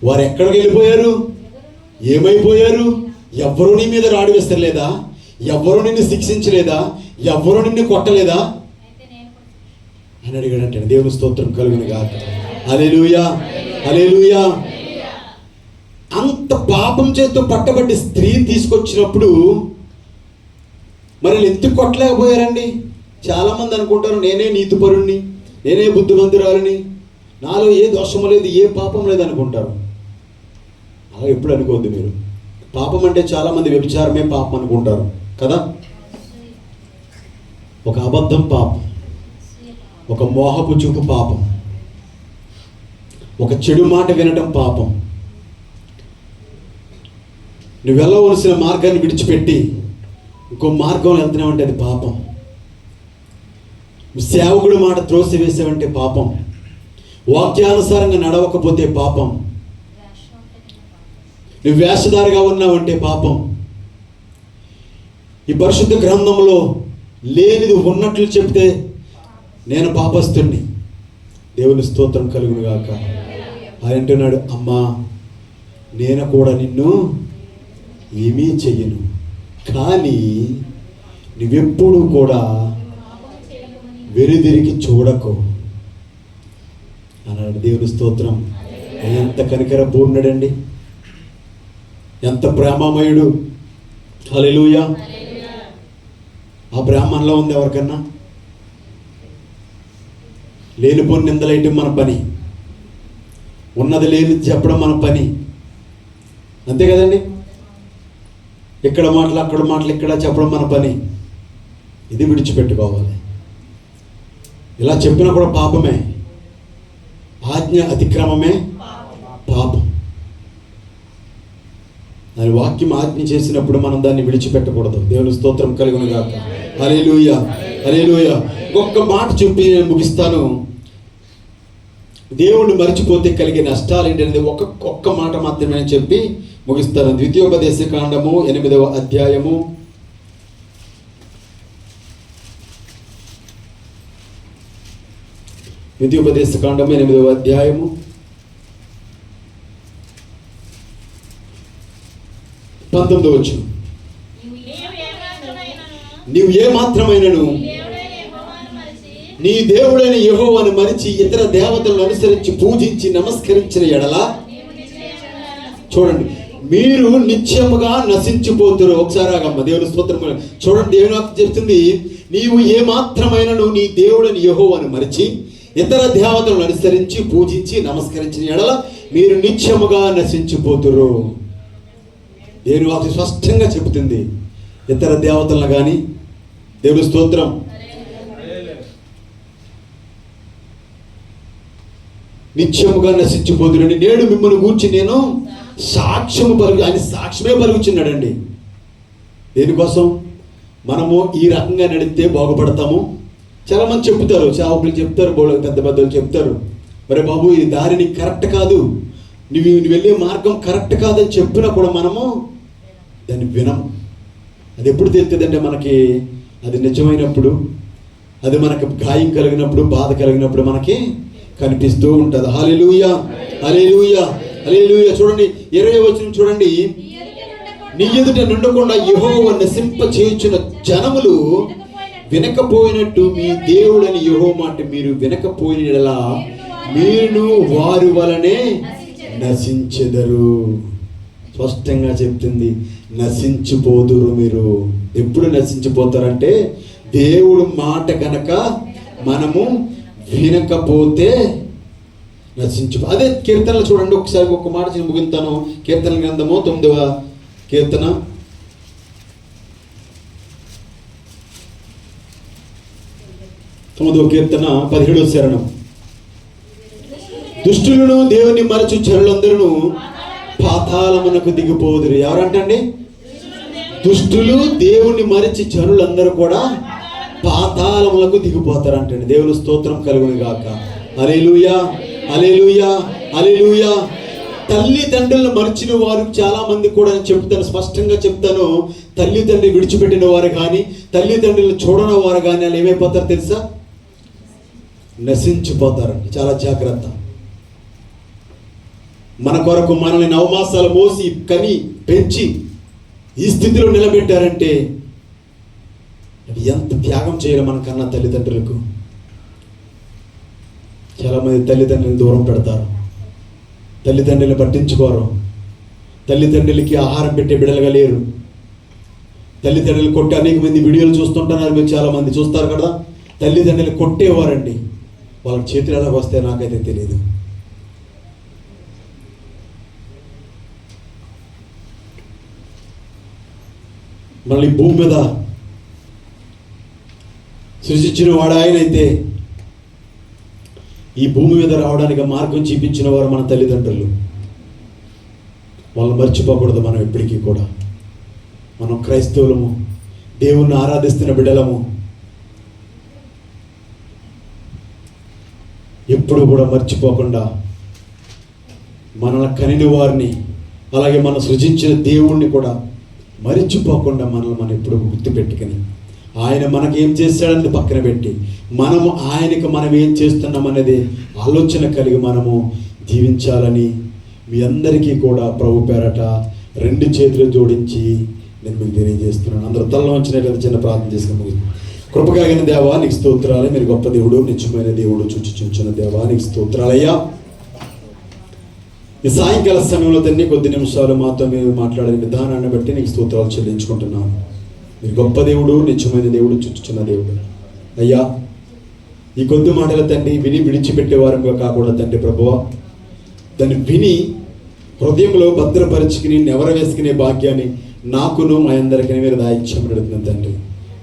వారు ఎక్కడికి వెళ్ళిపోయారు, ఏమైపోయారు, ఎవ్వరూ నీ మీద రాడు వేస్తలేదా, ఎవ్వరూ నిన్ను శిక్షించలేదా, ఎవ్వరూ నిన్ను కొట్టలేదా అని అడిగాడంటే. దేవుని స్తోత్రం కలుగును గాక. హల్లెలూయా, హల్లెలూయా. అంత పాపం చేస్తూ పట్టబట్టి స్త్రీని తీసుకొచ్చినప్పుడు మరి ఎందుకు కొట్టలేకపోయారండి? చాలామంది అనుకుంటారు, నేనే నీతిపరుణ్ణి, నేనే బుద్ధిమంతురాలని, నాలో ఏ దోషము లేదు, ఏ పాపం లేదు అనుకుంటారు. అలా ఎప్పుడు అనుకోవద్దు మీరు. పాపం అంటే చాలామంది వ్యభిచారమే పాపం అనుకుంటారు కదా. ఒక అబద్ధం పాపం, ఒక మోహపు చూపు పాపం, ఒక చెడు మాట వినటం పాపం, నువ్వు వెళ్ళవలసిన మార్గాన్ని విడిచిపెట్టి ఇంకో మార్గంలో వెళ్తున్నావంటే అది పాపం. సేవకుడి మాట త్రోసి వేసావంటే పాపం. వాక్యానుసారంగా నడవకపోతే పాపం. నువ్వు వేషధారిగా ఉన్నావంటే పాపం. ఈ పరిశుద్ధ గ్రంథంలో లేనిది ఉన్నట్లు చెప్తే నేను పాపస్తుణ్ణి. దేవుని స్తోత్రం కలుగును గాక. ఆయన అంటున్నాడు, అమ్మా నేను కూడా నిన్ను ఏమీ చెయ్యను, కానీ నువ్వెప్పుడు కూడా వెనుదిరిగి చూడకు అన్నాడు. దేవుని స్తోత్రం. ఎంత కనికర పూర్ణుడండి, ఎంత ప్రేమమయుడు. హల్లెలూయా. ఆ బ్రాహ్మణంలో ఉంది ఎవరికన్నా? లేనిపోని నిందలేయటం మన పని, ఉన్నది లేని చెప్పడం మన పని, అంతే కదండి. ఇక్కడ మాటలు అక్కడ మాటలు ఇక్కడ చెప్పడం మన పని. ఇది విడిచిపెట్టుకోవాలి. ఇలా చెప్పినా కూడా పాపమే. ఆజ్ఞ అతిక్రమమే పాపం. దాని వాక్యం ఆజ్ఞ చేసినప్పుడు మనం దాన్ని విడిచిపెట్టకూడదు. దేవుని స్తోత్రం కలుగును గాక. హల్లెలూయా, హల్లెలూయా. ఒక్క మాట చెప్పి నేను ముగిస్తాను. దేవుణ్ణి మరిచిపోతే కలిగే నష్టాలు ఏంటనేది ఒక్క మాట మాత్రమే చెప్పి ముగిస్తాను. ద్వితీయోపదేశ కాండము 8వ అధ్యాయము 8వ అధ్యాయము 19వ వచనం. నీవు ఏ మాత్రమైనను నీ దేవుడైన యెహోవాను మరిచి ఇతర దేవతలను అనుసరించి పూజించి నమస్కరించిన ఎడల, చూడండి, మీరు నిత్యముగా నశించిపోతురు. ఒకసారి ఆగమ్మ. దేవుని స్తోత్రం. చూడండి, దేవుని వాక్యం చెప్తుంది, నీవు ఏ మాత్రమైనను నీ దేవుడైన యెహోవాను మరిచి ఇతర దేవతలను అనుసరించి పూజించి నమస్కరించిన ఎడల మీరు నిత్యముగా నశించిపోతురు. దేవుని వాక్యం స్పష్టంగా చెబుతుంది. ఇతర దేవతలను కానీ, దేవుని స్తోత్రం, నిత్యముగా నశించిపోతురండి. నేడు మిమ్మల్ని గూర్చి నేను సాక్ష్యము ఆయన సాక్ష్యమే పలుకుచున్నాడండి. దేనికోసం? మనము ఈ రకంగా నడిస్తే బాగుపడతాము. చాలా మంది చెప్తారు, సేవకులు చెప్తారు, పెద్ద పెద్దలు చెప్తారు, మరి బాబు ఈ దారిని కరెక్ట్ కాదు, నువ్వు వెళ్ళే మార్గం కరెక్ట్ కాదని చెప్పినా కూడా మనము దాన్ని వినం. అది ఎప్పుడు తెలుస్తుందంటే మనకి అది నిజమైనప్పుడు, అది మనకు గాయం కలిగినప్పుడు, బాధ కలిగినప్పుడు మనకి కనిపిస్తూ ఉంటుంది. హల్లెలూయా, హల్లెలూయా, హల్లెలూయా. చూడండి 20వ వచనం చూడండి. నీ ఎదుట నుండకుండా యెహోవా నశింప చేయుచున్న జనములు వినకపోయినట్టు మీ దేవుడని యెహోవా మాట మీరు వినకపోయిన యెడల మీరు వారి వలనే నశించెదరు. స్పష్టంగా చెప్తుంది, నశించిపోదురు. మీరు ఎప్పుడు నశించిపోతారంటే దేవుడు మాట కనుక మనము వినకపోతే నశించిపో. అదే కీర్తనలు చూడండి, ఒకసారి ఒక మాట నేను ముగింతాను. కీర్తన గ్రంథము 9వ కీర్తన 9వ కీర్తన 17వ శరణం. దుష్టులను దేవుని మరచు జనులందరూ పాతాళమునకు దిగిపోదురు. ఎవరంటండి? దుష్టులు దేవుని మరచి జనులందరూ కూడా పాతాళములకు దిగిపోతారంటండి. దేవుని స్తోత్రం కలుగును గాక. హల్లెలూయా, హల్లెలూయా, హల్లెలూయా. తల్లిదండ్రులను మరిచిన వారు చాలా మంది కూడా చెప్తాను, స్పష్టంగా చెప్తాను. తల్లిదండ్రులు విడిచిపెట్టిన వారు కానీ, తల్లిదండ్రులను చూడని వారు కానీ వాళ్ళు ఏమైపోతారు తెలుసా? నశించిపోతారండి. చాలా జాగ్రత్త. మన కొరకు మనల్ని 9 మాసాలు మోసి కని పెంచి ఈ స్థితిలో నిలబెట్టారంటే అది ఎంత త్యాగం చేయాలి మనకన్నా తల్లిదండ్రులకు. చాలామంది తల్లిదండ్రులను దూరం పెడతారు, తల్లిదండ్రులను పట్టించుకోరు, తల్లిదండ్రులకి ఆహారం పెట్టే బిడ్డలుగా లేరు. తల్లిదండ్రులు కొట్టి అనేక మంది వీడియోలు చూస్తుంటున్నారు, మీరు చాలామంది చూస్తారు కదా. తల్లిదండ్రులు కొట్టేవారండి, వాళ్ళ చేతులు ఎలా వస్తాయో నాకైతే తెలియదు. మళ్ళీ భూమి మీద సృష్టించిన వాడు ఆయన అయితే ఈ భూమి మీద రావడానికి మార్గం చూపించిన వారు మన తల్లిదండ్రులు. వాళ్ళని మర్చిపోకూడదు మనం ఎప్పటికీ కూడా. మనం క్రైస్తవులము, దేవుణ్ణి ఆరాధిస్తున్న బిడ్డలము. ఎప్పుడు కూడా మర్చిపోకుండా మనల్ని కనిన వారిని, అలాగే మనం సృజించిన దేవుణ్ణి కూడా మరిచిపోకుండా మనల్ని మనం ఎప్పుడు గుర్తుపెట్టుకుని ఆయన మనకి ఏం చేశాడని పక్కన పెట్టి మనము ఆయనకు మనం ఏం చేస్తున్నాం అనేది ఆలోచన కలిగి మనము జీవించాలని మీ అందరికీ కూడా ప్రభు పేరట 2 చేతులు జోడించి నేను మీకు తెలియజేస్తున్నాను. అందరూ తలలో వచ్చినట్లయితే చిన్న ప్రార్థన చేసుకుని కృపగాగిన దేవా నీకు స్తోత్రాలు. మీరు గొప్ప దేవుడు, నిత్యమైన దేవుడు, చూచిన దేవా నీకు స్తోత్రాలయ్యా. ఈ సాయంకాల సమయంలో తన్ని కొద్ది నిమిషాలు మాతో మీరు మాట్లాడే విధానాన్ని బట్టి నీకు స్తోత్రాలు చెల్లించుకుంటున్నాను. మీరు గొప్ప దేవుడు, నిత్యమైన దేవుడు, చూచుచున్న దేవుడు అయ్యా. ఈ కొద్ది మాటల తండ్రి విని విడిచిపెట్టే వారంగా కాకుండా తండ్రి ప్రభువా, దాన్ని విని హృదయంలో భద్రపరుచుకుని నెవర వేసుకునే భాగ్యాన్ని నాకును మా అందరికీ మీరు దాయిత్యం అడుగుతున్నాను తండ్రి.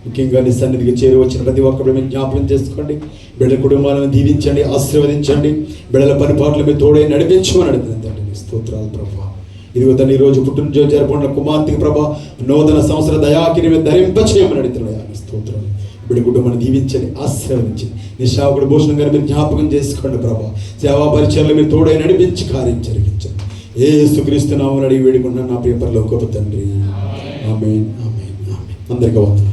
ముఖ్యంగా నీ సన్నిధికి చేరి వచ్చిన ప్రతి ఒక్కరు మీరు జ్ఞాపకం చేసుకోండి. బిడ్డల కుటుంబాలను దీవించండి, ఆశీర్వదించండి. బిడ్డల పనిపాట్లు మీరు తోడే నడిపించమని అడుగుతున్నాను తండ్రి. స్తోత్రాలు ప్రభా. ఇదిగో తను ఈరోజు పుట్టినరోజు జరుపుకున్న కుమార్తెకి ప్రభా నూతన సంవత్సర దయాకిని మీద ధరింపచేయమని అడుగుతున్నాను. స్తోత్రాలు. బిడ్డ కుటుంబాన్ని దీవించండి, ఆశీర్వదించండి. నీ సేవకుడు భూషణం గారు మీరు జ్ఞాపకం చేసుకోండి ప్రభా. సేవా పరిచయాలు మీరు తోడే నడిపించి కార్యం జరిగించండి. యేసుక్రీస్తు నామమున అడిగి వేడుకున్నాను నా ప్రియ పరలోకపు తండ్రి. ఆమేన్, ఆమేన్, ఆమేన్. అందరికీ వందనాలు.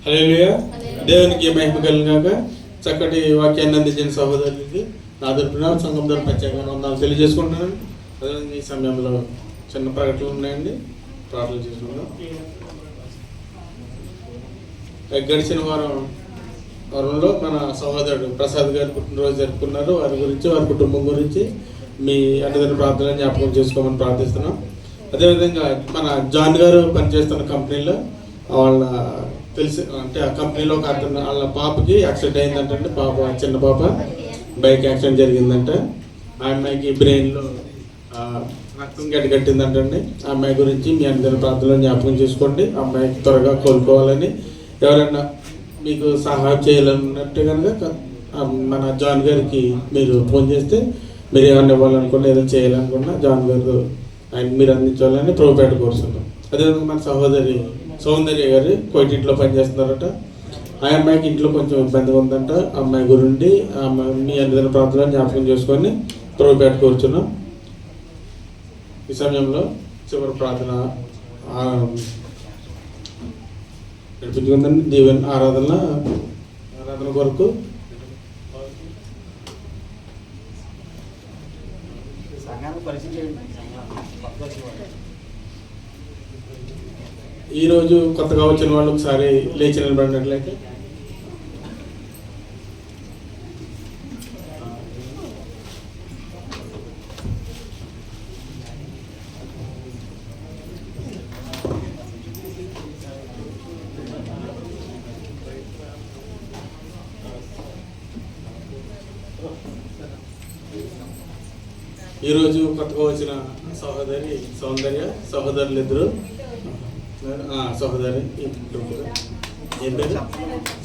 హల్లెలూయా. దేవునికి మహిమ కలుగాక. చక్కటి వాక్యాన్ని అందించిన సహోదరులకి నా తరపున సంఘం తరపున ప్రత్యేకంగా వందనాలు తెలియజేసుకుంటున్నాను. అదే ఈ సమయంలో చిన్న ప్రకటనలు ఉన్నాయండి, ప్రార్థన చేసుకుందాం. గడిచిన వారంలో మన సహోదరుడు ప్రసాద్ గారు పుట్టినరోజు జరుపుకున్నారు. వారి గురించి, వారి కుటుంబం గురించి మీ అందరి ప్రార్థన జ్ఞాపకం చేసుకోమని ప్రార్థిస్తున్నాం. అదేవిధంగా మన జాన్ గారు పనిచేస్తున్న కంపెనీలో వాళ్ళ తెలిసి అంటే ఆ కంపెనీలో ఒక అతను వాళ్ళ పాపకి యాక్సిడెంట్ అయిందంటే, పాప చిన్న పాప బైక్ యాక్సిడెంట్ జరిగిందంట. ఆ అమ్మాయికి బ్రెయిన్లో రక్తం గట్టిందంటండి. ఆ అమ్మాయి గురించి మీ అందరి ప్రార్థనలో జ్ఞాపకం చేసుకోండి. ఆ అమ్మాయికి త్వరగా కోలుకోవాలని, ఎవరైనా మీకు సహాయం చేయాలన్నట్టు కనుక మన జాన్ గారికి మీరు ఫోన్ చేస్తే మీరు ఏమన్నా ఇవ్వాలనుకున్నా, ఏదైనా చేయాలనుకున్నా జాన్ గారు ఆయన మీరు అందించాలని ప్రభుపేట కోరుతున్నాం. అదేవిధంగా మన సహోదరి సౌందర్య గారు కోయిటింట్లో పనిచేస్తున్నారట. ఆ అమ్మాయికి ఇంట్లో కొంచెం ఇబ్బందిగా ఉందంట. ఆ అమ్మాయి గురించి ఆ అమ్మాయి మీ అందరి ప్రార్థనలు జ్ఞాపకం చేసుకొని ప్రభుపేట కోరుచున్నాం. ఈ సమయంలో చివరి ప్రార్థన నడిపించుకుందండి. ఆరాధన కొరకు ఈరోజు కొత్తగా వచ్చిన వాళ్ళు ఒకసారి లేచి నిలబడినట్లయితే. ఈరోజు కొత్తగా వచ్చిన సహోదరులు ఇద్దరు సహోదరి ఏం పేరు?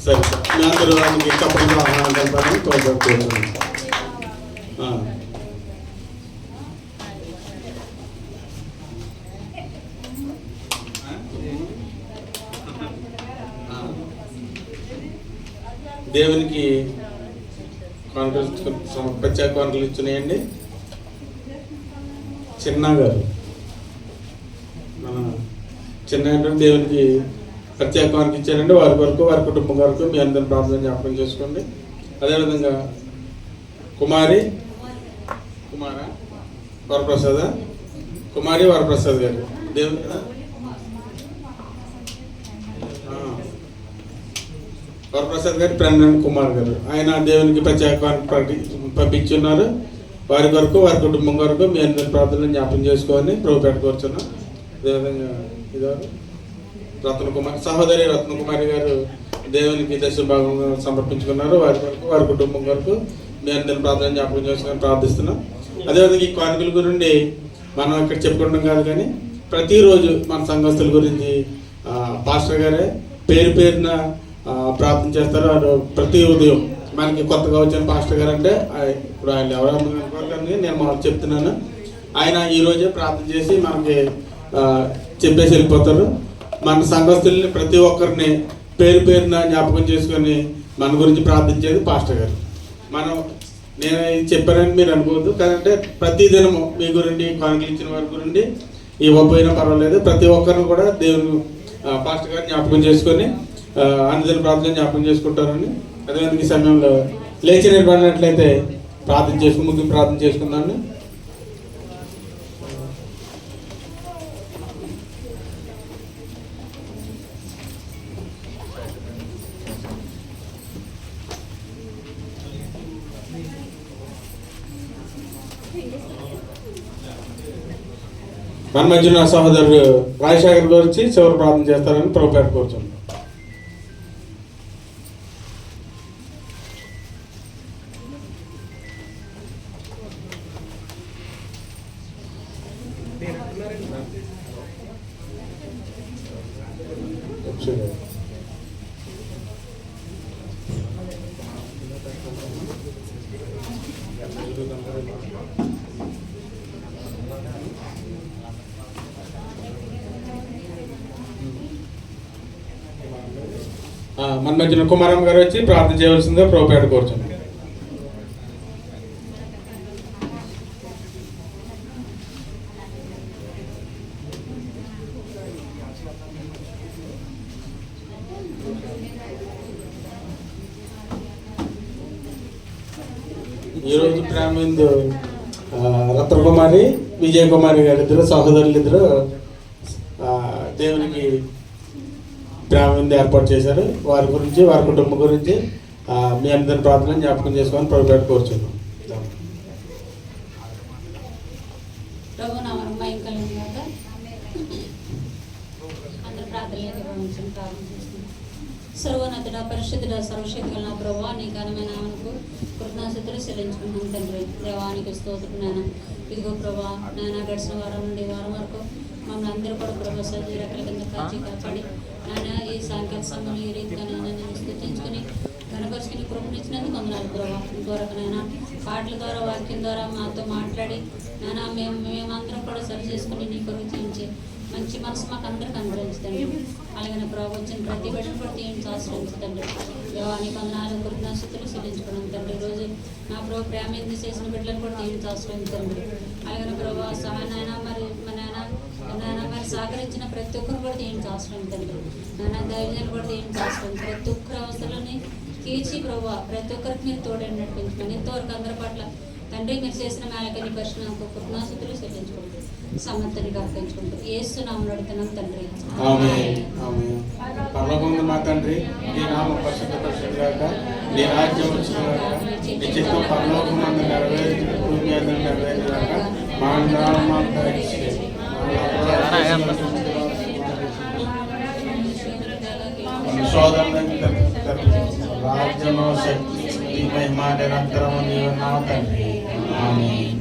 సరే సార్, మీ అందరూ వారికి చప్పటితో ఆహ్వానం కలపాలని కోరుకుంటున్నాను. దేవునికి ప్రత్యేక కానుకలు ఇచ్చినాయండి. చిన్న గారు మన చిన్న దేవునికి ప్రత్యేక కానుక ఇచ్చారండి. వారి వరకు వారి కుటుంబం వరకు మీ అందరిని ప్రార్థన జ్ఞాపకం చేసుకోండి. అదేవిధంగా కుమారి వరప్రసాద్ గారు దేవుని వరప్రసాద్ గారి ఫ్రెండ్ కుమార్ గారు, ఆయన దేవునికి ప్రత్యేక పంపించున్నారు. వారి కొరకు వారి కుటుంబం కొరకు మీ అందరి ప్రార్థనలు జ్ఞాపకం చేసుకోవాలని ప్రభు పెట్టుకోవచ్చున్నాం. అదేవిధంగా ఇదొక సహోదరి రత్నకుమారి గారు దేవునికి దశభాగంగా సమర్పించుకున్నారు. వారి కొరకు వారి కుటుంబం కొరకు మీ అందరి ప్రార్థన జ్ఞాపకం చేసుకొని ప్రార్థిస్తున్నాం. అదేవిధంగా ఈ కానుకల గురించి మనం ఇక్కడ చెప్పుకుంటాం కాదు, కానీ ప్రతిరోజు మన సంఘస్థుల గురించి పాస్టర్ గారే పేరున ప్రార్థన చేస్తారు. వారు ప్రతి ఉదయం మనకి కొత్తగా వచ్చిన పాస్టర్ గారు అంటే ఇప్పుడు ఆయన ఎవరని నేను మాకు చెప్తున్నాను. ఆయన ఈరోజే ప్రార్థన చేసి మనకి చెప్పేసి వెళ్ళిపోతారు. మన సంఘస్థుల్ని ప్రతి ఒక్కరిని పేరున జ్ఞాపకం చేసుకొని మన గురించి ప్రార్థించేది పాస్టర్ గారు. నేను చెప్పానని మీరు అనుకోవద్దు, కాదంటే ప్రతి దినము మీ గురించి కానుకలు ఇచ్చిన వారి గురించి ఇవ్వకపోయినా పర్వాలేదు, ప్రతి ఒక్కరిని కూడా దేవుని పాస్టర్ గారు జ్ఞాపకం చేసుకొని అందరిని ప్రార్థన జ్ఞాపకం చేసుకుంటారని. అదేవిధంగా ఈ సమయంలో లేచి నిలబడినట్లయితే ముందు ప్రార్థన చేసుకుందాన్ని. మన మధ్య నా సహోదరుడు రాజశేఖర్ గారు వచ్చి చివరి ప్రార్థన చేస్తారని ప్రభుపేట కోరుచున్నాం. మన మధ్యన కుమారమ్మ గారు వచ్చి ప్రార్థన చేయవలసిందిగా ప్రభుపేట కోరుచున్నాం. ఈరోజు ప్రేమిందు రత్నకుమారి విజయకుమారి గారు ఇద్దరు సహోదరులు ఇద్దరు దేవునికి ప్రేమిందు ఏర్పాటు చేశారు. వారి గురించి వారి కుటుంబం గురించి మీ అందరి ప్రార్థన జ్ఞాపకం చేసుకొని ప్రభుపేట కోరుచున్నాం. సర్వోన్నతుడ పరిశుద్ధుడ సర్వశక్తుల నా ప్రభావ నీ ఘనమైన నామమునకు కృతజ్ఞతలు చెల్లించుకుంటున్నాను తండ్రి. దేవానికి స్తోత్రం నాయన. ఇదిగో ప్రభా నాయన గడిచిన వారం నుండి వారం వరకు మమ్మల్ని అందరూ కూడా ప్రభా సజీవ రకాల కింద కాపాడి నాయన ఈ సాయంకాల సమయంలో ఈ రీతిగా నేను స్థుతించుకుని ఘనపరుచుకుని కృపనిచ్చినందుకు వందనాలు ప్రభా. ఇంకొరకనైనా పాటల ద్వారా వాక్యం ద్వారా మాతో మాట్లాడి నాయన మేమందరం కూడా సరి చేసుకుని నీ కొరకు చేయించి మంచి మనసు మాకు అందరికి అనుగ్రహించండి. అలాగే ప్రభావ వచ్చిన ప్రతి బిడ్డను కూడా తీయించి ఆశ్రయించండి. దేవానికి వందనాలు కృతజ్ఞతలు చెల్లించుకున్నాం తండ్రి. ఈరోజు నా ప్రభావ ప్రేమ ఎందుకు చేసిన బిడ్డలను కూడా తీయించి ఆశ్రయించండి. అలాగే ప్రభావ సహాయనైనా మరి మన నాన్న మరి సహకరించిన ప్రతి ఒక్కరు కూడా దీనికి అవసరం తండ్రి. నాన్న ధైర్యాన్ని కూడా దీనికి అవసరం. ప్రతి ఒక్కరి అవసరాలని తీర్చి ప్రభు ప్రతి ఒక్కరికి మీరు తోడని నడిపించమని ఎంతవరకు అందరి పట్ల తండ్రి మీరు చేసిన మేళకని పరిశ్రమకు కృతజ్ఞతలు చెల్లించుకుంటూ సమర్థనికి అర్పించుకుంటూ ఏస్తున్నాము నడుతున్నాం తండ్రి. ఆమేన్. ఆమేన్. పరలోకమందు మా తండ్రి, నీ నామం పరిశుద్ధపరచుగాక, నీ రాజ్యం వచ్చుగాక, నీ చిత్తం పరలోకమందు నెరవేర్చుట భూమి మీద నెరవేరుగాక. మా అన్నదానం మాకు దయచేయండి. రాజ్యము శక్తి మహిమ నిరంతరము నీవు నా తండ్రి. ఆమేన్.